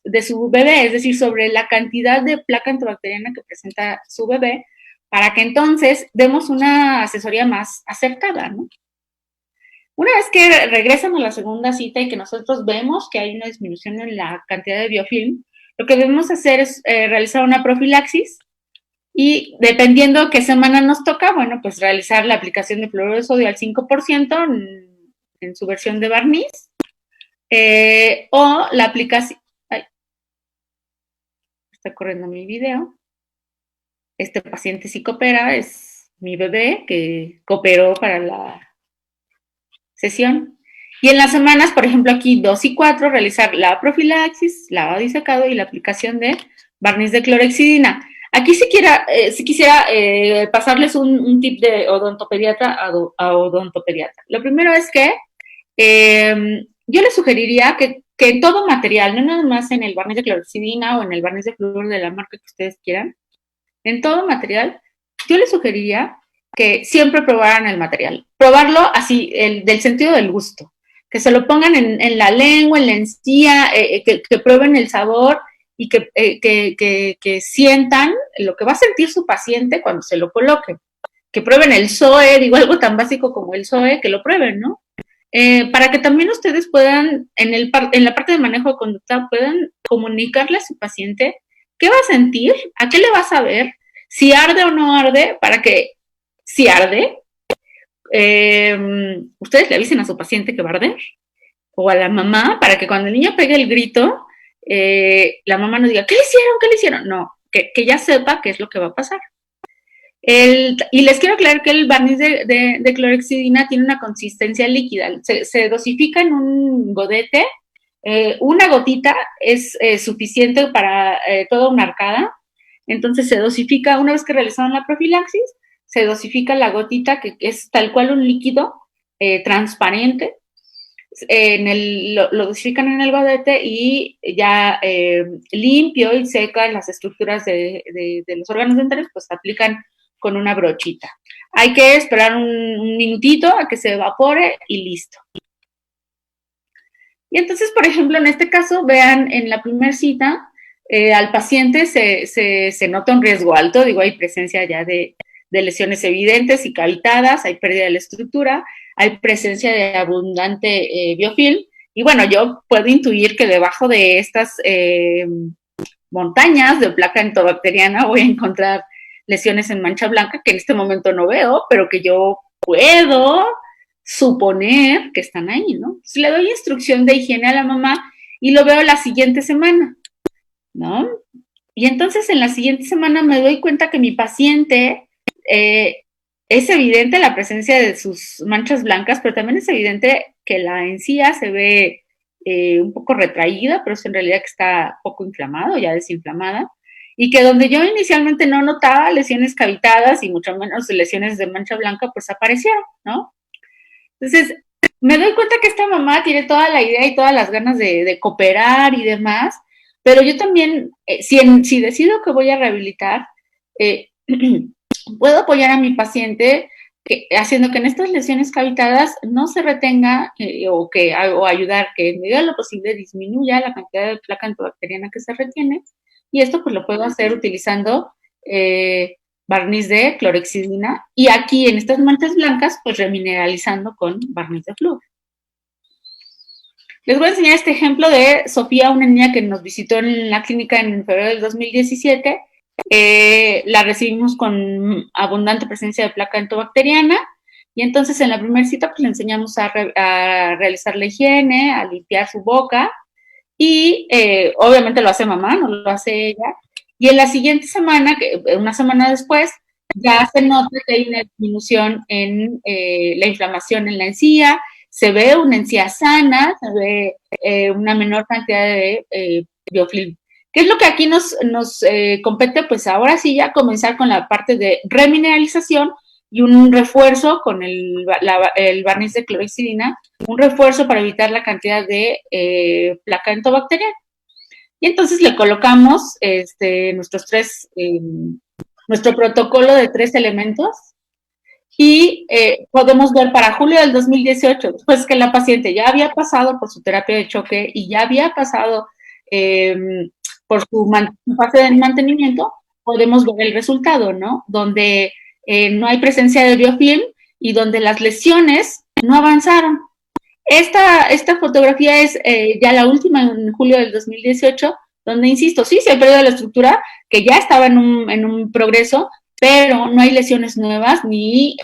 B: de su bebé, es decir, sobre la cantidad de placa antibacteriana que presenta su bebé, para que entonces demos una asesoría más acertada, ¿no? Una vez que regresan a la segunda cita y que nosotros vemos que hay una disminución en la cantidad de biofilm, lo que debemos hacer es realizar una profilaxis, y dependiendo qué semana nos toca, bueno, pues realizar la aplicación de fluoruro de sodio al 5% en su versión de barniz, o la aplicación... Ay, está corriendo mi video. Este paciente sí coopera, es mi bebé que cooperó para la sesión. Y en las semanas, por ejemplo, aquí 2 y 4, realizar la profilaxis, lavado y secado y la aplicación de barniz de clorexidina. Aquí si quisiera pasarles un tip de odontopediatra a odontopediatra. Lo primero es que yo les sugeriría que todo material, no nada más en el barniz de clorexidina o en el barniz de flúor de la marca que ustedes quieran, en todo material, yo les sugeriría que siempre probaran el material. Probarlo así, del sentido del gusto. Que se lo pongan en la lengua, en la encía, que prueben el sabor y que sientan lo que va a sentir su paciente cuando se lo coloque. Que prueben el SOE, digo algo tan básico como el SOE, que lo prueben, ¿no? Para que también ustedes puedan, en la parte de manejo de conducta, puedan comunicarle a su paciente qué va a sentir, a qué le va a saber, si arde o no arde, para que si arde, ustedes le avisen a su paciente que va a arder, o a la mamá, para que cuando el niño pegue el grito, la mamá no diga, ¿qué le hicieron? ¿Qué le hicieron? No, que ya sepa qué es lo que va a pasar. Y les quiero aclarar que el barniz de clorexidina tiene una consistencia líquida. Se dosifica en un godete. Una gotita es suficiente para toda una arcada. Entonces se dosifica, una vez que realizaron la profilaxis, se dosifica la gotita, que es tal cual un líquido transparente. Lo dosifican en el godete y ya limpio y seca las estructuras de los órganos dentarios, pues aplican con una brochita. Hay que esperar un minutito a que se evapore y listo. Y entonces, por ejemplo, en este caso, vean en la primera cita, al paciente se nota un riesgo alto, digo, hay presencia ya de lesiones evidentes y cavitadas, hay pérdida de la estructura, hay presencia de abundante biofilm, y bueno, yo puedo intuir que debajo de estas montañas de placa entobacteriana voy a encontrar lesiones en mancha blanca que en este momento no veo, pero que yo puedo suponer que están ahí, ¿no? Si le doy instrucción de higiene a la mamá y lo veo la siguiente semana, ¿no? Y entonces en la siguiente semana me doy cuenta que mi paciente es evidente la presencia de sus manchas blancas, pero también es evidente que la encía se ve un poco retraída, pero es en realidad que está poco inflamado, ya desinflamada, y que donde yo inicialmente no notaba lesiones cavitadas y mucho menos lesiones de mancha blanca, pues aparecieron, ¿no? Entonces, me doy cuenta que esta mamá tiene toda la idea y todas las ganas de cooperar y demás, pero yo también, si decido que voy a rehabilitar, eh, puedo apoyar a mi paciente haciendo que en estas lesiones cavitadas no se retenga o ayudar que en medida de lo posible disminuya la cantidad de placa antibacteriana que se retiene, y esto pues lo puedo hacer utilizando barniz de clorexidina y aquí en estas manchas blancas pues remineralizando con barniz de flúor. Les voy a enseñar este ejemplo de Sofía, una niña que nos visitó en la clínica en febrero del 2017. La recibimos con abundante presencia de placa entobacteriana y entonces en la primera cita pues le enseñamos a realizar la higiene, a limpiar su boca y obviamente lo hace mamá, no lo hace ella. Y en la siguiente semana, una semana después, ya se nota que hay una disminución en la inflamación en la encía, se ve una encía sana, se ve una menor cantidad de biofilm. ¿Qué es lo que aquí nos compete? Pues ahora sí ya comenzar con la parte de remineralización y un refuerzo con el barniz de clorexidina, un refuerzo para evitar la cantidad de placa entobacteriana. Y entonces le colocamos nuestro protocolo de 3 elementos y podemos ver para julio del 2018, después que la paciente ya había pasado por su terapia de choque y ya había pasado por su fase de mantenimiento, podemos ver el resultado, ¿no? Donde no hay presencia de biofilm y donde las lesiones no avanzaron. Esta fotografía es ya la última en julio del 2018, donde, insisto, sí se ha perdido la estructura, que ya estaba en un progreso, pero no hay lesiones nuevas ni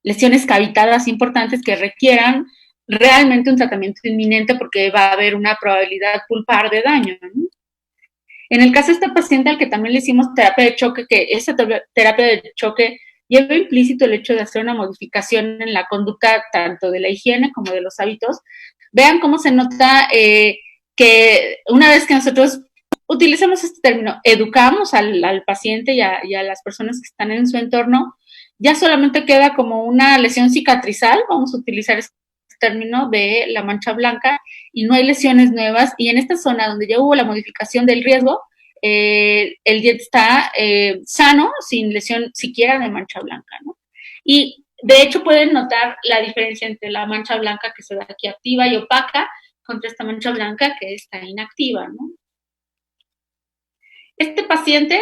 B: lesiones cavitadas importantes que requieran realmente un tratamiento inminente porque va a haber una probabilidad pulpar de daño, ¿no? En el caso de este paciente al que también le hicimos terapia de choque, que esa terapia de choque lleva implícito el hecho de hacer una modificación en la conducta tanto de la higiene como de los hábitos. Vean cómo se nota que una vez que nosotros utilizamos este término, educamos al paciente y a las personas que están en su entorno, ya solamente queda como una lesión cicatrizal, vamos a utilizar este término de la mancha blanca, y no hay lesiones nuevas, y en esta zona donde ya hubo la modificación del riesgo, el diente está sano, sin lesión siquiera de mancha blanca, ¿no? Y de hecho pueden notar la diferencia entre la mancha blanca que se ve aquí activa y opaca contra esta mancha blanca que está inactiva, ¿no? Este paciente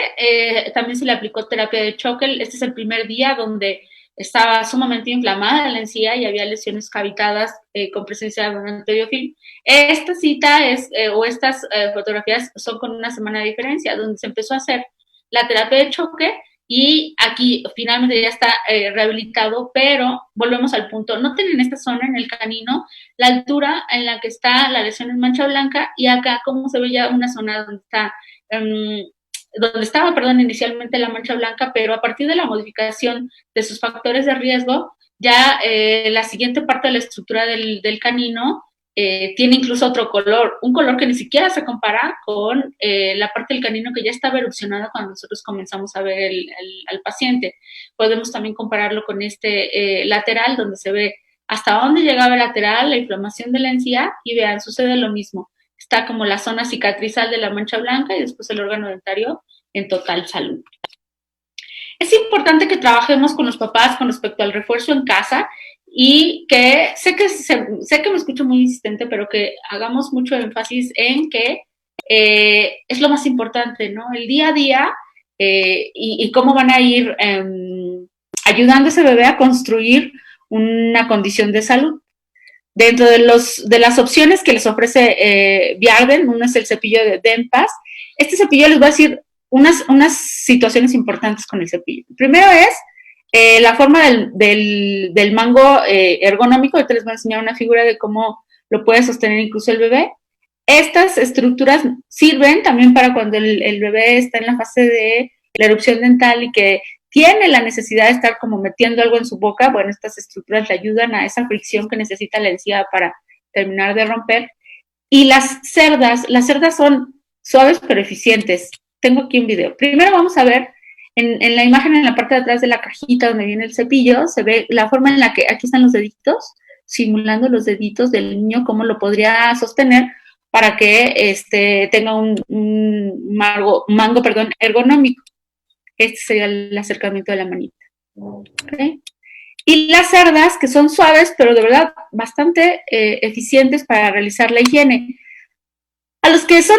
B: también se le aplicó terapia de Choquel. Este es el primer día donde estaba sumamente inflamada la encía y había lesiones cavitadas con presencia de donante biofilm. Esta cita o estas fotografías son con una semana de diferencia, donde se empezó a hacer la terapia de choque y aquí finalmente ya está rehabilitado, pero volvemos al punto. Noten en esta zona, en el canino, la altura en la que está la lesión en mancha blanca, y acá como se ve ya una zona donde está donde estaba, inicialmente la mancha blanca, pero a partir de la modificación de sus factores de riesgo, ya la siguiente parte de la estructura del canino tiene incluso otro color, un color que ni siquiera se compara con la parte del canino que ya estaba erupcionada cuando nosotros comenzamos a ver al paciente. Podemos también compararlo con este lateral, donde se ve hasta dónde llegaba el lateral, la inflamación de la encía, y vean, sucede lo mismo. Está como la zona cicatrizal de la mancha blanca y después el órgano dentario en total salud. Es importante que trabajemos con los papás con respecto al refuerzo en casa, y que sé que me escucho muy insistente, pero que hagamos mucho énfasis en que es lo más importante, ¿no? El día a día y cómo van a ir ayudando a ese bebé a construir una condición de salud. Dentro de las opciones que les ofrece Viarden, uno es el cepillo de Denpas. Este cepillo les voy a decir unas situaciones importantes con el cepillo. Primero es la forma del mango ergonómico. Ahorita les voy a enseñar una figura de cómo lo puede sostener incluso el bebé. Estas estructuras sirven también para cuando el bebé está en la fase de la erupción dental y que tiene la necesidad de estar como metiendo algo en su boca. Bueno, estas estructuras le ayudan a esa fricción que necesita la encía para terminar de romper. Y las cerdas son suaves pero eficientes. Tengo aquí un video. Primero vamos a ver en la imagen, en la parte de atrás de la cajita donde viene el cepillo, se ve la forma en la que aquí están los deditos, simulando los deditos del niño, cómo lo podría sostener para que tenga un mango ergonómico. Este sería el acercamiento de la manita. ¿Okay? Y las cerdas, que son suaves, pero de verdad bastante eficientes para realizar la higiene. A los que son,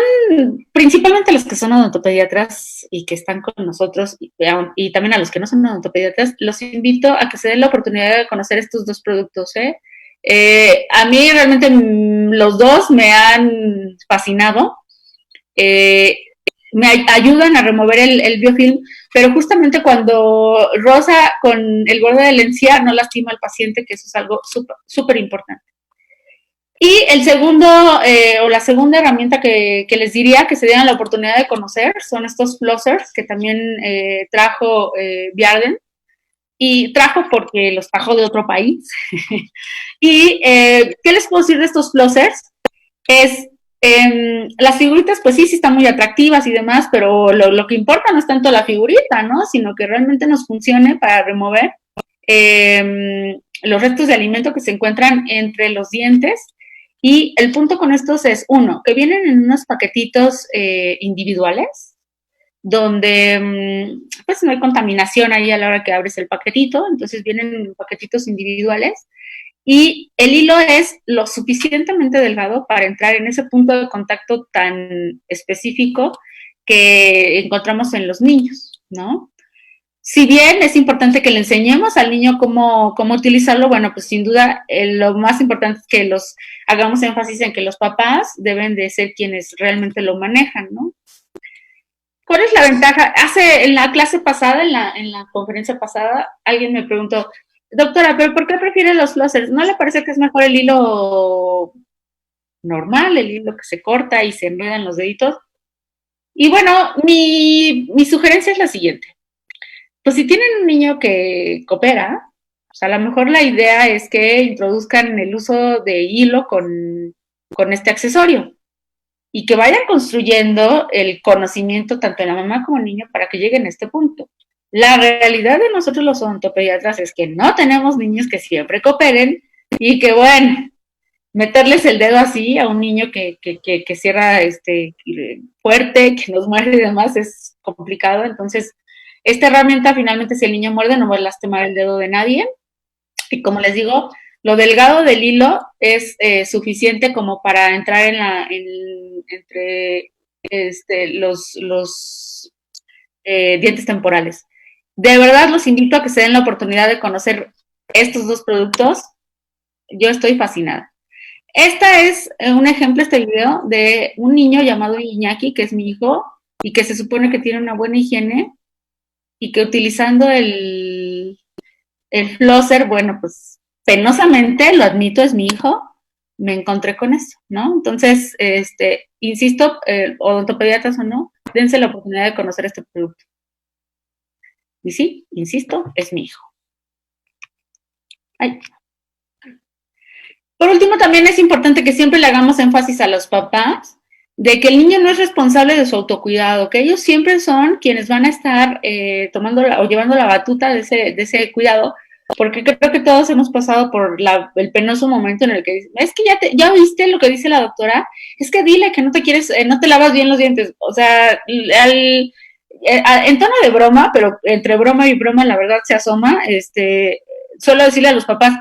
B: principalmente a los que son odontopediatras y que están con nosotros, y también a los que no son odontopediatras, los invito a que se den la oportunidad de conocer estos dos productos. A mí realmente los dos me han fascinado. Me ayudan a remover el biofilm, pero justamente cuando roza con el borde de la encía no lastima al paciente, que eso es algo súper importante. Y el segundo, o la segunda herramienta que les diría que se dieran la oportunidad de conocer son estos flossers que también trajo Viarden, y trajo porque los trajo de otro país. Y ¿qué les puedo decir de estos flossers? Es las figuritas, pues sí están muy atractivas y demás, pero lo que importa no es tanto la figurita, ¿no? Sino que realmente nos funcione para remover los restos de alimento que se encuentran entre los dientes. Y el punto con estos es, uno, que vienen en unos paquetitos individuales, donde pues no hay contaminación ahí a la hora que abres el paquetito, entonces vienen en paquetitos individuales. Y el hilo es lo suficientemente delgado para entrar en ese punto de contacto tan específico que encontramos en los niños, ¿no? Si bien es importante que le enseñemos al niño cómo utilizarlo, bueno, pues sin duda lo más importante es que hagamos énfasis en que los papás deben de ser quienes realmente lo manejan, ¿no? ¿Cuál es la ventaja? En la clase pasada, en la conferencia pasada, alguien me preguntó, doctora, ¿pero por qué prefiere los flossers? ¿No le parece que es mejor el hilo normal, el hilo que se corta y se enredan los deditos? Y bueno, mi sugerencia es la siguiente. pues si tienen un niño que coopera, o sea, a lo mejor la idea es que introduzcan el uso de hilo con este accesorio y que vayan construyendo el conocimiento tanto de la mamá como el niño para que lleguen a este punto. La realidad de nosotros los odontopediatras es que no tenemos niños que siempre cooperen y que, bueno, meterles el dedo así a un niño que cierra fuerte, que nos muerde y demás es complicado. Entonces, esta herramienta finalmente si el niño muerde no va a lastimar el dedo de nadie. Y como les digo, lo delgado del hilo es suficiente como para entrar entre los dientes temporales. De verdad los invito a que se den la oportunidad de conocer estos dos productos. Yo estoy fascinada. Esta es un ejemplo, este video, de un niño llamado Iñaki, que es mi hijo, y que se supone que tiene una buena higiene, y que utilizando el flosser, bueno, pues penosamente, lo admito, es mi hijo, me encontré con eso, ¿no? Entonces, insisto, odontopediatras o no, dense la oportunidad de conocer este producto. Y sí, insisto, es mi hijo. Ay. Por último, también es importante que siempre le hagamos énfasis a los papás de que el niño no es responsable de su autocuidado, que ellos siempre son quienes van a estar tomando o llevando la batuta de ese cuidado, porque creo que todos hemos pasado por el penoso momento en el que dicen, es que ya viste lo que dice la doctora, es que dile que no te quieres, no te lavas bien los dientes, o sea, en tono de broma, pero entre broma y broma la verdad se asoma, suelo decirle a los papás,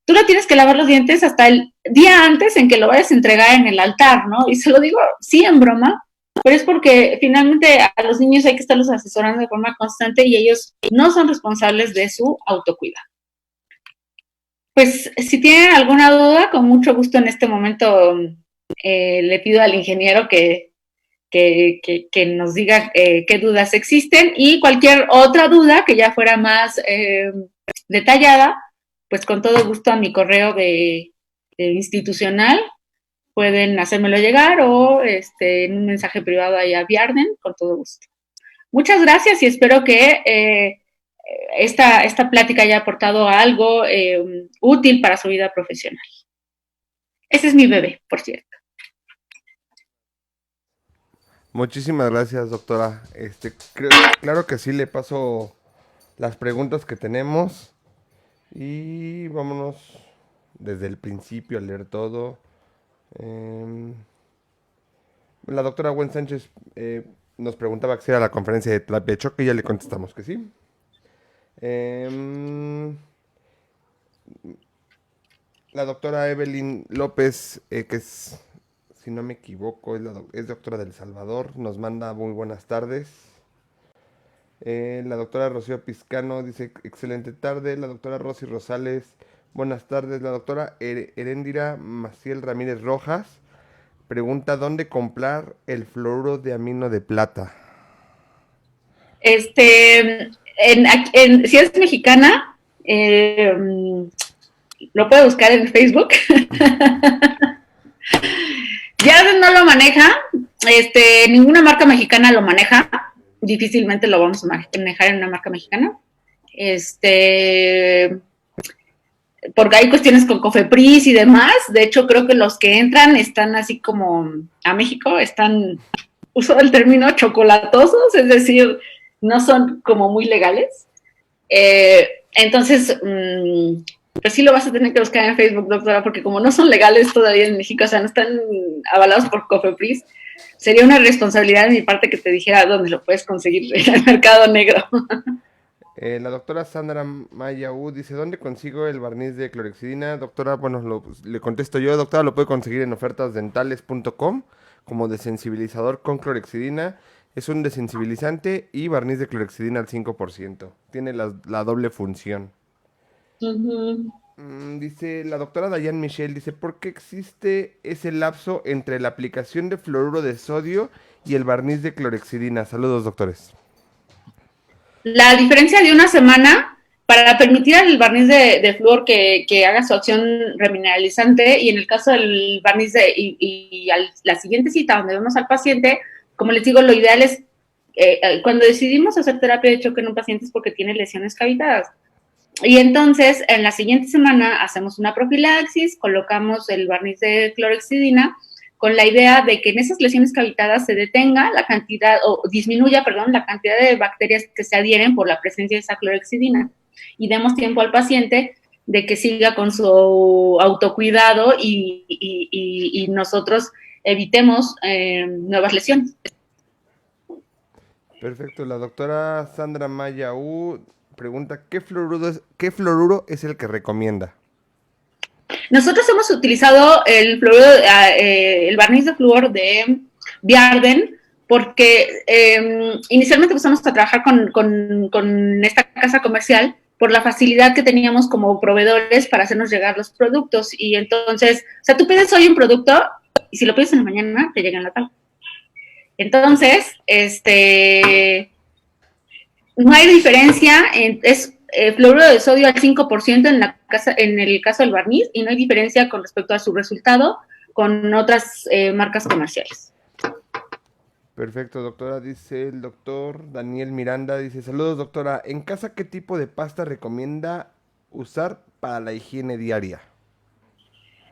B: tú no tienes que lavar los dientes hasta el día antes en que lo vayas a entregar en el altar, ¿no? Y se lo digo, sí, en broma, pero es porque finalmente a los niños hay que estarlos asesorando de forma constante y ellos no son responsables de su autocuidado. Pues si tienen alguna duda, con mucho gusto en este momento le pido al ingeniero que nos diga qué dudas existen y cualquier otra duda que ya fuera más detallada, pues con todo gusto a mi correo de institucional pueden hacérmelo llegar o en un mensaje privado ahí a Vierden, con todo gusto. Muchas gracias y espero que esta plática haya aportado algo útil para su vida profesional. Ese es mi bebé, por cierto.
A: Muchísimas gracias, doctora. Claro que sí, le paso las preguntas que tenemos y vámonos desde el principio a leer todo. La doctora Gwen Sánchez nos preguntaba que si era la conferencia de terapia de choque y ya le contestamos que sí. La doctora Evelyn López, que es, si no me equivoco, es doctora del Salvador, nos manda muy buenas tardes. La doctora Rocío Piscano dice excelente tarde. La doctora Rosy Rosales, buenas tardes. La doctora Heréndira Maciel Ramírez Rojas pregunta dónde comprar el fluoruro de amino de plata.
B: Si es mexicana, lo puede buscar en Facebook. Ya no lo maneja, ninguna marca mexicana lo maneja, difícilmente lo vamos a manejar en una marca mexicana. Porque hay cuestiones con Cofepris y demás. De hecho, creo que los que entran están así como a México, están, uso el término chocolatosos, es decir, no son como muy legales. Entonces, pues sí lo vas a tener que buscar en Facebook, doctora, porque como no son legales todavía en México, o sea, no están avalados por Cofepris, sería una responsabilidad de mi parte que te dijera dónde lo puedes conseguir en el mercado negro.
A: La doctora Sandra Mayaú dice, ¿dónde consigo el barniz de clorexidina? Doctora, bueno, le contesto yo, doctora, lo puede conseguir en ofertasdentales.com como desensibilizador con clorexidina. Es un desensibilizante y barniz de clorexidina al 5%. Tiene la doble función. Dice la doctora Dayan Michelle, dice, ¿por qué existe ese lapso entre la aplicación de fluoruro de sodio y el barniz de clorexidina? Saludos, doctores.
B: La diferencia de una semana para permitir al barniz de flúor que haga su acción remineralizante y en el caso del barniz la siguiente cita donde vemos al paciente, como les digo, lo ideal es cuando decidimos hacer terapia de choque en un paciente es porque tiene lesiones cavitadas. Y entonces, en la siguiente semana hacemos una profilaxis, colocamos el barniz de clorhexidina con la idea de que en esas lesiones cavitadas se detenga la cantidad, o disminuya, perdón, la cantidad de bacterias que se adhieren por la presencia de esa clorhexidina. Y demos tiempo al paciente de que siga con su autocuidado y nosotros evitemos nuevas lesiones.
A: Perfecto. La doctora Sandra Maya pregunta, ¿qué fluoruro es el que recomienda?
B: Nosotros hemos utilizado el fluoruro, el barniz de flúor de Biarden, porque inicialmente empezamos a trabajar con esta casa comercial por la facilidad que teníamos como proveedores para hacernos llegar los productos. Y entonces, o sea, tú pides hoy un producto y si lo pides en la mañana, te llega en la tarde. Entonces, no hay diferencia, es fluoruro de sodio al 5% en el caso del barniz y no hay diferencia con respecto a su resultado con otras marcas comerciales.
A: Perfecto, doctora. Dice el doctor Daniel Miranda, dice, saludos doctora, ¿en casa qué tipo de pasta recomienda usar para la higiene diaria?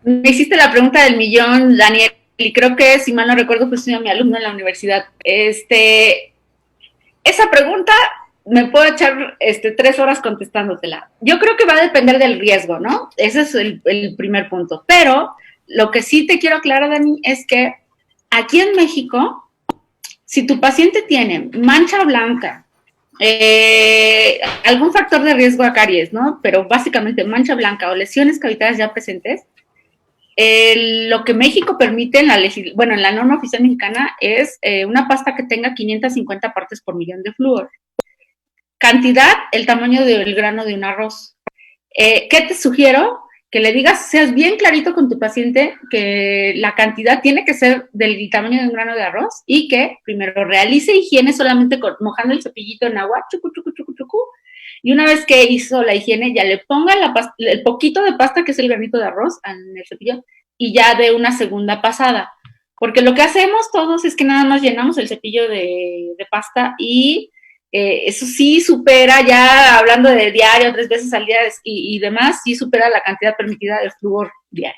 B: Me hiciste la pregunta del millón, Daniel, y creo que, si mal no recuerdo, fuiste mi alumno en la universidad. Esa pregunta me puedo echar 3 horas contestándotela. Yo creo que va a depender del riesgo, ¿no? Ese es el primer punto. Pero lo que sí te quiero aclarar, Dani, es que aquí en México, si tu paciente tiene mancha blanca, algún factor de riesgo a caries, ¿no? Pero básicamente mancha blanca o lesiones cavitarias ya presentes, lo que México permite en la norma oficial mexicana es una pasta que tenga 550 partes por millón de flúor. Cantidad, el tamaño del grano de un arroz. ¿Qué te sugiero? Que le digas, seas bien clarito con tu paciente que la cantidad tiene que ser del tamaño de un grano de arroz y que primero realice higiene solamente mojando el cepillito en agua, chucu, chucu, chucu, chucu, y una vez que hizo la higiene ya le ponga el poquito de pasta que es el granito de arroz en el cepillo y ya de una segunda pasada. Porque lo que hacemos todos es que nada más llenamos el cepillo de pasta y eso sí supera, ya hablando de diario, 3 veces al día y demás, sí supera la cantidad permitida de flúor diaria.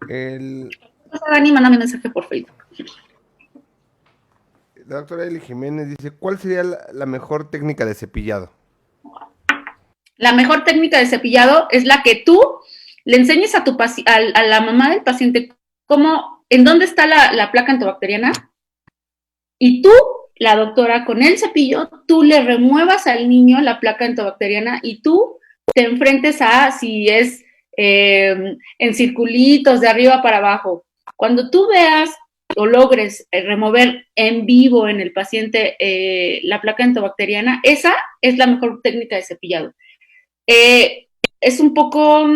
B: Dani, mándame mensaje por Facebook.
A: La doctora Eli Jiménez dice, ¿cuál sería la mejor técnica de cepillado?
B: La mejor técnica de cepillado es la que tú le enseñes a la mamá del paciente en dónde está la placa antibacteriana y tú, la doctora, con el cepillo, tú le remuevas al niño la placa antibacteriana y tú te enfrentes a si es en circulitos de arriba para abajo. Cuando tú veas o logres remover en vivo en el paciente la placa antibacteriana, esa es la mejor técnica de cepillado. Es un poco,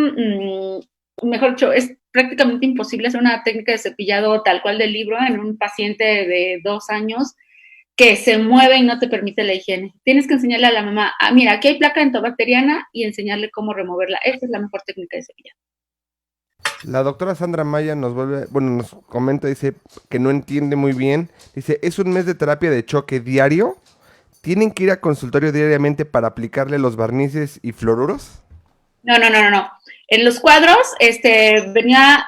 B: mejor dicho, es prácticamente imposible hacer una técnica de cepillado tal cual del libro en un paciente de 2 años que se mueve y no te permite la higiene. Tienes que enseñarle a la mamá, mira, aquí hay placa antibacteriana y enseñarle cómo removerla. Esa es la mejor técnica de cepillado.
A: La doctora Sandra Maya nos comenta, dice que no entiende muy bien. Dice, ¿es un mes de terapia de choque diario? ¿Tienen que ir a consultorio diariamente para aplicarle los barnices y fluoruros?
B: No. En los cuadros, venía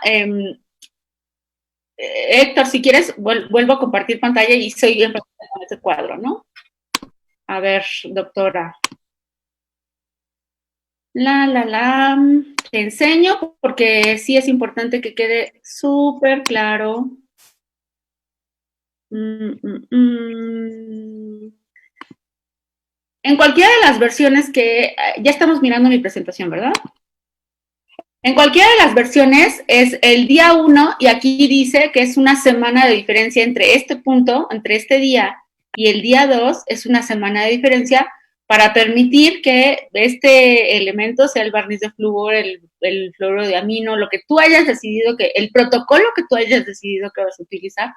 B: Héctor, si quieres, vuelvo a compartir pantalla y soy en con ese cuadro, ¿no? A ver, doctora. Te enseño porque sí es importante que quede súper claro. En cualquiera de las versiones que ya estamos mirando mi presentación, ¿verdad? En cualquiera de las versiones es el día 1 y aquí dice que es una semana de diferencia entre este punto, entre este día y el día 2 es una semana de diferencia para permitir que este elemento sea el barniz de flúor, el fluoruro de amino, lo que tú hayas decidido, el protocolo que tú hayas decidido que vas a utilizar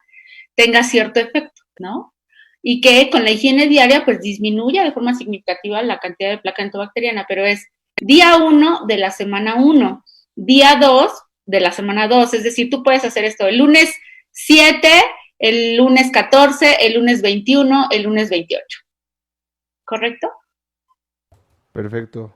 B: tenga cierto efecto, ¿no? Y que con la higiene diaria pues disminuya de forma significativa la cantidad de placa antibacteriana, pero es día 1 de la semana 1, día 2 de la semana 2, es decir, tú puedes hacer esto el lunes 7 el lunes 14, el lunes 21, el lunes 28. ¿Correcto?
A: Perfecto.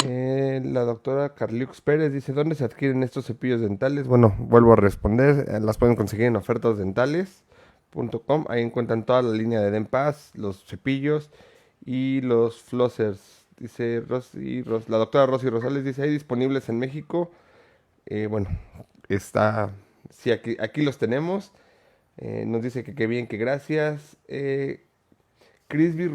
A: La doctora Carliux Pérez dice, ¿dónde se adquieren estos cepillos dentales? Bueno, vuelvo a responder, las pueden conseguir en ofertasdentales.com, ahí encuentran toda la línea de Denpaz, los cepillos y los flossers. Dice la doctora Rosy Rosales dice, ¿hay disponibles en México? Bueno, sí, aquí los tenemos. Nos dice que qué bien, que gracias. Crisby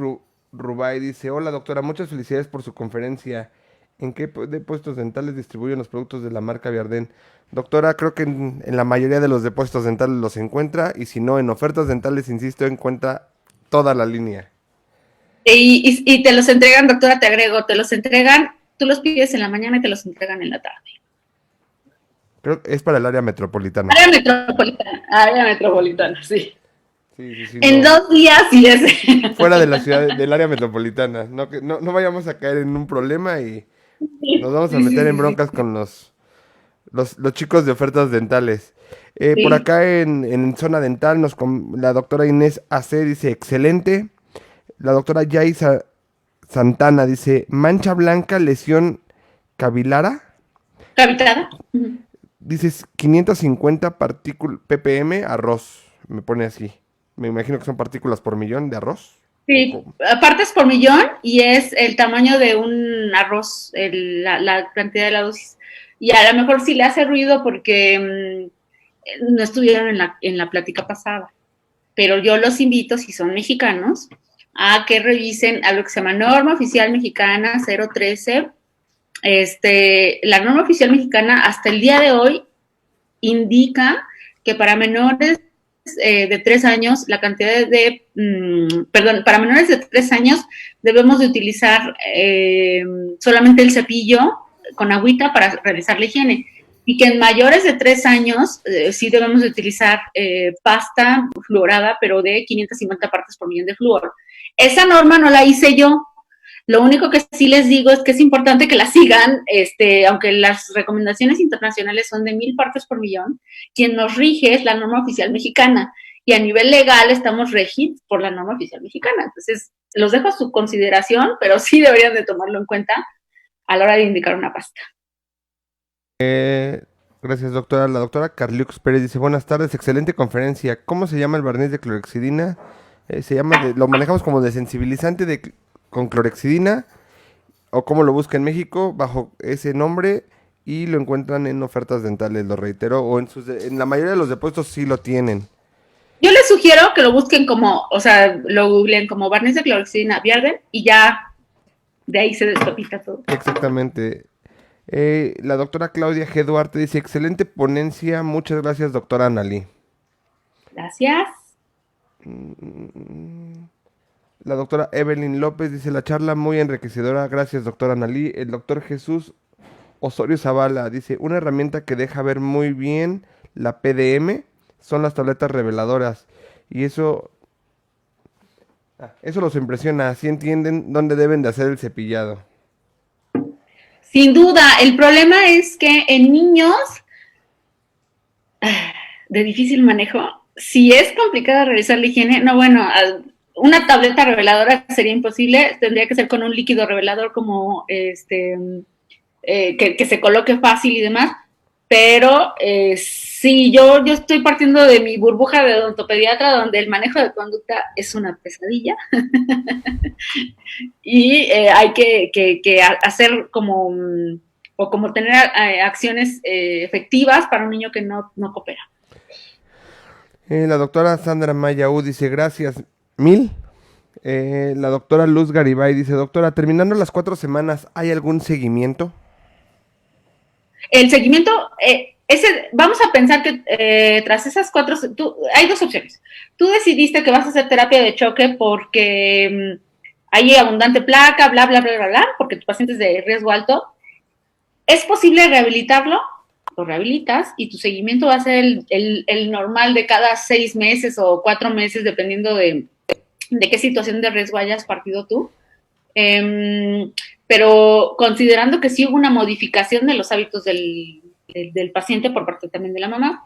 A: Rubay dice, hola doctora, muchas felicidades por su conferencia. ¿En qué depósitos dentales distribuyen los productos de la marca Viarden? Doctora, creo que en la mayoría de los depósitos dentales los encuentra y si no, en ofertas dentales, insisto, encuentra toda la línea.
B: Y te los entregan, doctora, te agrego, te los entregan, tú los pides en la mañana y te los entregan en la tarde.
A: Creo que es para el área metropolitana.
B: Área metropolitana, sí.
A: Sí,
B: En
A: no.
B: 2 días y es.
A: Fuera de la ciudad, del área metropolitana. No vayamos a caer en un problema y nos vamos a meter en broncas con los chicos de ofertas dentales. Por
B: Sí.
A: acá en Zona Dental, la doctora Inés AC dice, excelente. La doctora Yaisa Santana dice, mancha blanca, lesión cavilara.
B: Cavitada.
A: Dices 550 ppm arroz. Me pone así. Me imagino que son partículas por millón de arroz.
B: Sí, partes por millón y es el tamaño de un arroz, la cantidad de la dosis. Y a lo mejor sí le hace ruido porque no estuvieron en la plática pasada. Pero yo los invito, si son mexicanos, a que revisen a lo que se llama Norma Oficial Mexicana 013. La norma oficial mexicana hasta el día de hoy indica que para menores de 3 años, la cantidad para menores de 3 años debemos de utilizar solamente el cepillo con agüita para realizar la higiene. Y que en mayores de 3 años sí debemos de utilizar pasta fluorada, pero de 550 partes por millón de flúor. Esa norma no la hice yo, lo único que sí les digo es que es importante que la sigan, aunque las recomendaciones internacionales son de 1000 partes por millón, quien nos rige es la norma oficial mexicana y a nivel legal estamos regidos por la norma oficial mexicana. Entonces, los dejo a su consideración, pero sí deberían de tomarlo en cuenta a la hora de indicar una pasta.
A: Gracias, doctora. La doctora Carliux Pérez dice, buenas tardes, excelente conferencia. ¿Cómo se llama el barniz de clorexidina? Lo manejamos como desensibilizante con clorexidina, o cómo lo busca en México, bajo ese nombre, y lo encuentran en ofertas dentales, lo reitero, o en la mayoría de los depósitos sí lo tienen.
B: Yo les sugiero que lo busquen lo googleen como barniz de clorexidina Viarden y ya de ahí se despapita todo.
A: Exactamente. La doctora Claudia G. Duarte dice, excelente ponencia, muchas gracias, doctora Analí.
B: Gracias.
A: La doctora Evelyn López dice, la charla muy enriquecedora, gracias, doctora Analí. El doctor Jesús Osorio Zavala dice, una herramienta que deja ver muy bien la PDM son las tabletas reveladoras. Y eso los impresiona, así entienden dónde deben de hacer el cepillado.
B: Sin duda, el problema es que en niños de difícil manejo, si es complicado realizar la higiene, no, bueno, una tableta reveladora sería imposible, tendría que ser con un líquido revelador como que se coloque fácil y demás, pero sí, yo estoy partiendo de mi burbuja de odontopediatra donde el manejo de conducta es una pesadilla y hay que hacer como tener acciones efectivas para un niño que no coopera.
A: La doctora Sandra Mayaú dice, gracias mil. La doctora Luz Garibay dice, doctora, terminando las 4 semanas, ¿hay algún seguimiento?
B: El seguimiento, vamos a pensar que tras esas 4, hay 2 opciones. Tú decidiste que vas a hacer terapia de choque porque hay abundante placa, bla, bla, bla, bla, bla, porque tu paciente es de riesgo alto. ¿Es posible rehabilitarlo? Lo rehabilitas y tu seguimiento va a ser el normal de cada 6 meses o 4 meses, dependiendo de qué situación de riesgo hayas partido tú. Pero considerando que sí hubo una modificación de los hábitos del paciente por parte también de la mamá,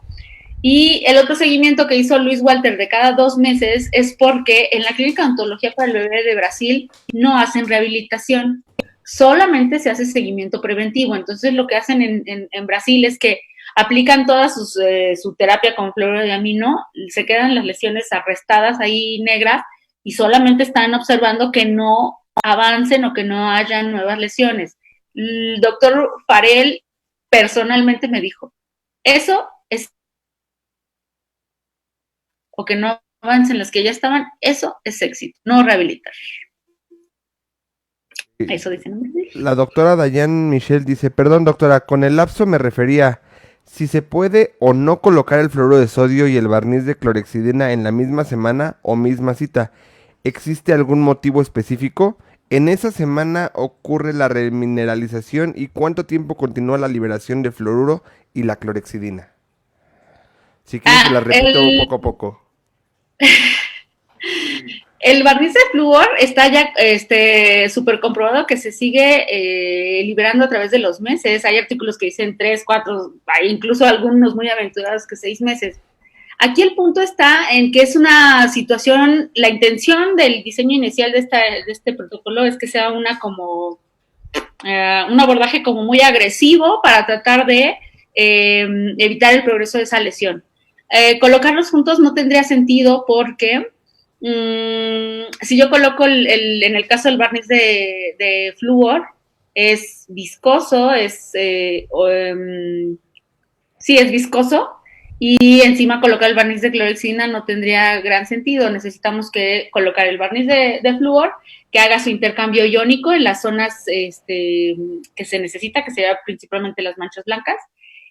B: Y el otro seguimiento que hizo Luis Walter de cada 2 meses es porque en la Clínica de Odontología para el Bebé de Brasil no hacen rehabilitación, solamente se hace seguimiento preventivo. Entonces lo que hacen en Brasil es que aplican toda su terapia con fluoruro de amino, se quedan las lesiones arrestadas ahí negras y solamente están observando que no avancen o que no hayan nuevas lesiones. El doctor Farel personalmente me dijo, eso es o que no avancen las que ya estaban, eso es éxito, no rehabilitar. Eso dicen.
A: La doctora Dayan Michelle dice, perdón doctora, con el lapso me refería si se puede o no colocar el fluoruro de sodio y el barniz de clorexidina en la misma semana o misma cita. ¿Existe algún motivo específico? ¿En esa semana ocurre la remineralización y cuánto tiempo continúa la liberación de fluoruro y la clorexidina? Si quieres te la repito poco a poco.
B: El barniz de flúor está ya súper comprobado que se sigue liberando a través de los meses. Hay artículos que dicen 3, 4, hay incluso algunos muy aventurados que 6 meses. Aquí el punto está en que es una situación, la intención del diseño inicial de este protocolo es que sea un abordaje como muy agresivo para tratar de evitar el progreso de esa lesión. Colocarlos juntos no tendría sentido porque si yo coloco en el caso del barniz de flúor, es viscoso, sí, es viscoso, y encima colocar el barniz de clorexidina no tendría gran sentido. Necesitamos que colocar el barniz de flúor que haga su intercambio iónico en las zonas que se necesita, que sería principalmente las manchas blancas,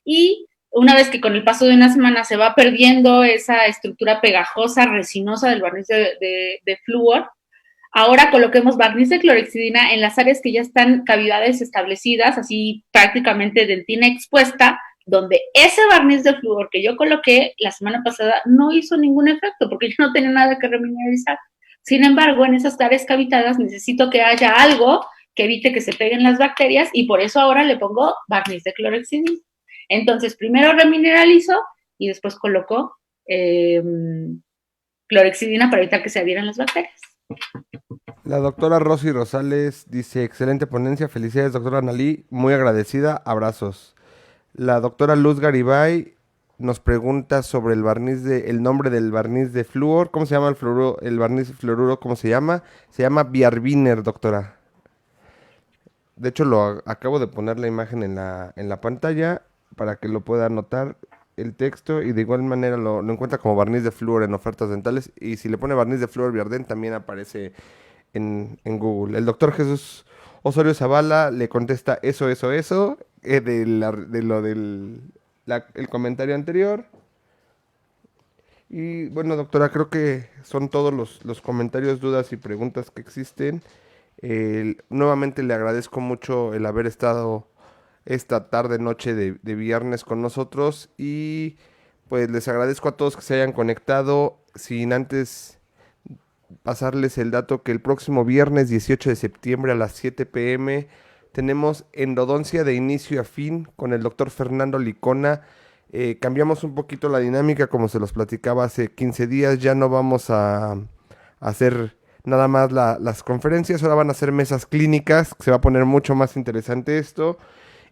B: y una vez que con el paso de una semana se va perdiendo esa estructura pegajosa, resinosa del barniz de flúor, ahora coloquemos barniz de clorexidina en las áreas que ya están cavidades establecidas, así prácticamente dentina expuesta, donde ese barniz de flúor que yo coloqué la semana pasada no hizo ningún efecto porque yo no tenía nada que remineralizar. Sin embargo, en esas áreas cavitadas necesito que haya algo que evite que se peguen las bacterias y por eso ahora le pongo barniz de clorexidina. Entonces, primero remineralizo y después coloco clorexidina para evitar que se adhieran las bacterias.
A: La doctora Rosy Rosales dice, excelente ponencia, felicidades doctora Analí, muy agradecida, abrazos. La doctora Luz Garibay nos pregunta sobre el nombre del barniz de flúor, ¿cómo se llama el fluoruro, el barniz fluoruro, cómo se llama? Se llama Biarviner, doctora. De hecho, acabo de poner la imagen en la pantalla para que lo pueda anotar el texto y de igual manera lo encuentra como barniz de flúor en ofertas dentales y si le pone barniz de flúor Biarden también aparece en Google. El doctor Jesús Osorio Zavala le contesta eso, el comentario anterior. Y bueno, doctora, creo que son todos los comentarios, dudas y preguntas que existen. Nuevamente le agradezco mucho el haber estado esta tarde, noche de viernes con nosotros y pues les agradezco a todos que se hayan conectado sin antes pasarles el dato que el próximo viernes 18 de septiembre a las 7 p.m. tenemos endodoncia de inicio a fin con el doctor Fernando Licona. Cambiamos un poquito la dinámica como se los platicaba hace 15 días, ya no vamos a hacer nada más las conferencias, ahora van a ser mesas clínicas, se va a poner mucho más interesante esto.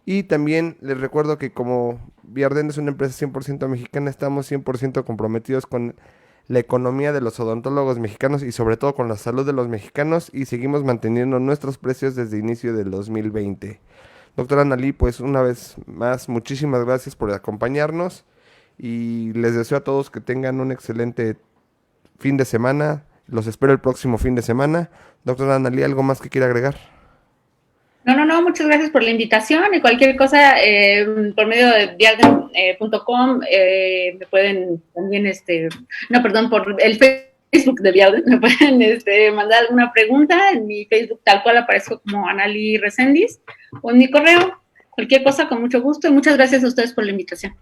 A: Y también les recuerdo que como Biarden es una empresa 100% mexicana, estamos 100% comprometidos con la economía de los odontólogos mexicanos y sobre todo con la salud de los mexicanos y seguimos manteniendo nuestros precios desde inicio del 2020. Doctora Analí, pues una vez más, muchísimas gracias por acompañarnos y les deseo a todos que tengan un excelente fin de semana. Los espero el próximo fin de semana. Doctora Analí, ¿algo más que quiera agregar?
B: No, muchas gracias por la invitación y cualquier cosa por medio de vialden.com me pueden también, por el Facebook de Vialden me pueden mandar alguna pregunta en mi Facebook tal cual aparezco como Analí Reséndiz o en mi correo, cualquier cosa con mucho gusto y muchas gracias a ustedes por la invitación.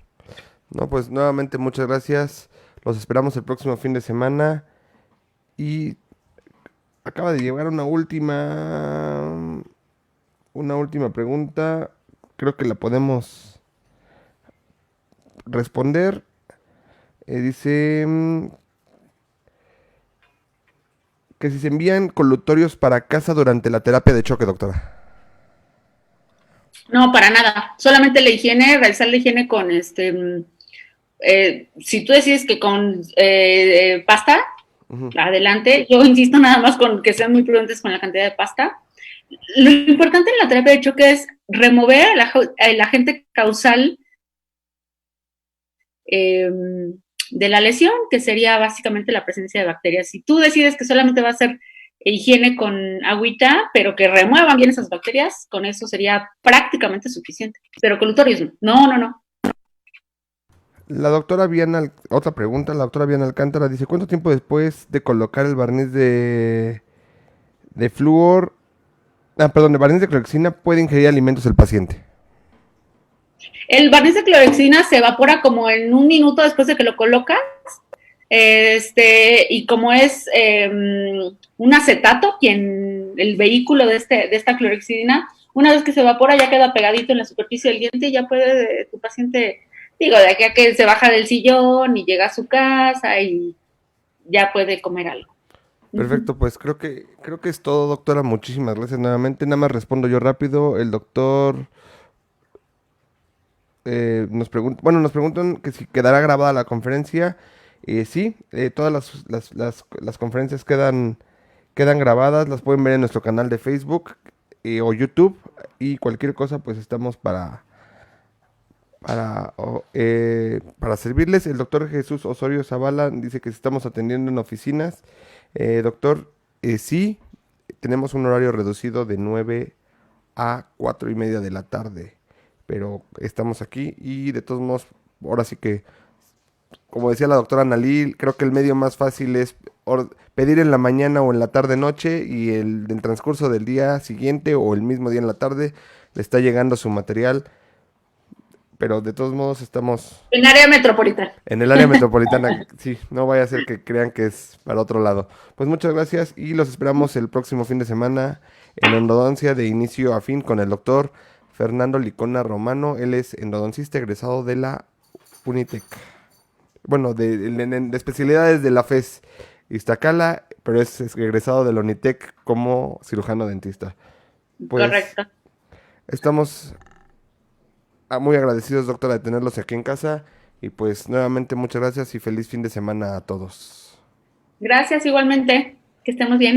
A: No, pues nuevamente muchas gracias. Los esperamos el próximo fin de semana y acaba de llegar una última pregunta, creo que la podemos responder. Dice que si se envían colutorios para casa durante la terapia de choque, doctora.
B: No, para nada. Solamente la higiene, realizar la higiene con si tú decides que con pasta,
A: Ujú.
B: adelante. Yo insisto nada más con que sean muy prudentes con la cantidad de pasta. Lo importante en la terapia de choque es remover el agente causal eh, de la lesión, que sería básicamente la presencia de bacterias. Si tú decides que solamente va a ser higiene con agüita, pero que remuevan bien esas bacterias, con eso sería prácticamente suficiente. Pero colutorios no, no, no.
A: La doctora Viana, otra pregunta, la doctora Viana Alcántara dice, ¿cuánto tiempo después de colocar el barniz de flúor, perdón, de barniz de clorexina puede ingerir alimentos el paciente?
B: El barniz de clorexina se evapora como en un minuto después de que lo colocas. Y como es un acetato, quien el vehículo de esta clorexidina, una vez que se evapora ya queda pegadito en la superficie del diente y ya puede tu paciente, digo, de aquí a que se baja del sillón y llega a su casa y ya puede comer algo. Uh -huh.
A: Perfecto, pues creo que es todo, doctora. Muchísimas gracias nuevamente. Nada más respondo yo rápido. El doctor nos pregunta, bueno, nos preguntan que si quedará grabada la conferencia. Sí, todas las conferencias quedan grabadas, las pueden ver en nuestro canal de Facebook o YouTube y cualquier cosa, pues estamos para servirles. El doctor Jesús Osorio Zavala dice que estamos atendiendo en oficinas. Doctor, sí, tenemos un horario reducido de 9 a 4:30 de la tarde, pero estamos aquí y de todos modos, ahora sí que, como decía la doctora Analí, creo que el medio más fácil es pedir en la mañana o en la tarde noche y el transcurso del día siguiente o el mismo día en la tarde le está llegando su material, pero de todos modos estamos
B: En área metropolitana.
A: en el área metropolitana. Sí, no vaya a ser que crean que es para otro lado. Pues muchas gracias y los esperamos el próximo fin de semana en endodoncia de inicio a fin con el doctor Fernando Licona Romano. Él es endodoncista egresado de la Unitec. Bueno, de especialidades de la FES Iztacala, pero es egresado de la Unitec como cirujano dentista. Pues
B: Correcto.
A: estamos muy agradecidos, doctora, de tenerlos aquí en casa. Y pues nuevamente muchas gracias y feliz fin de semana a todos.
B: Gracias igualmente. Que estemos bien.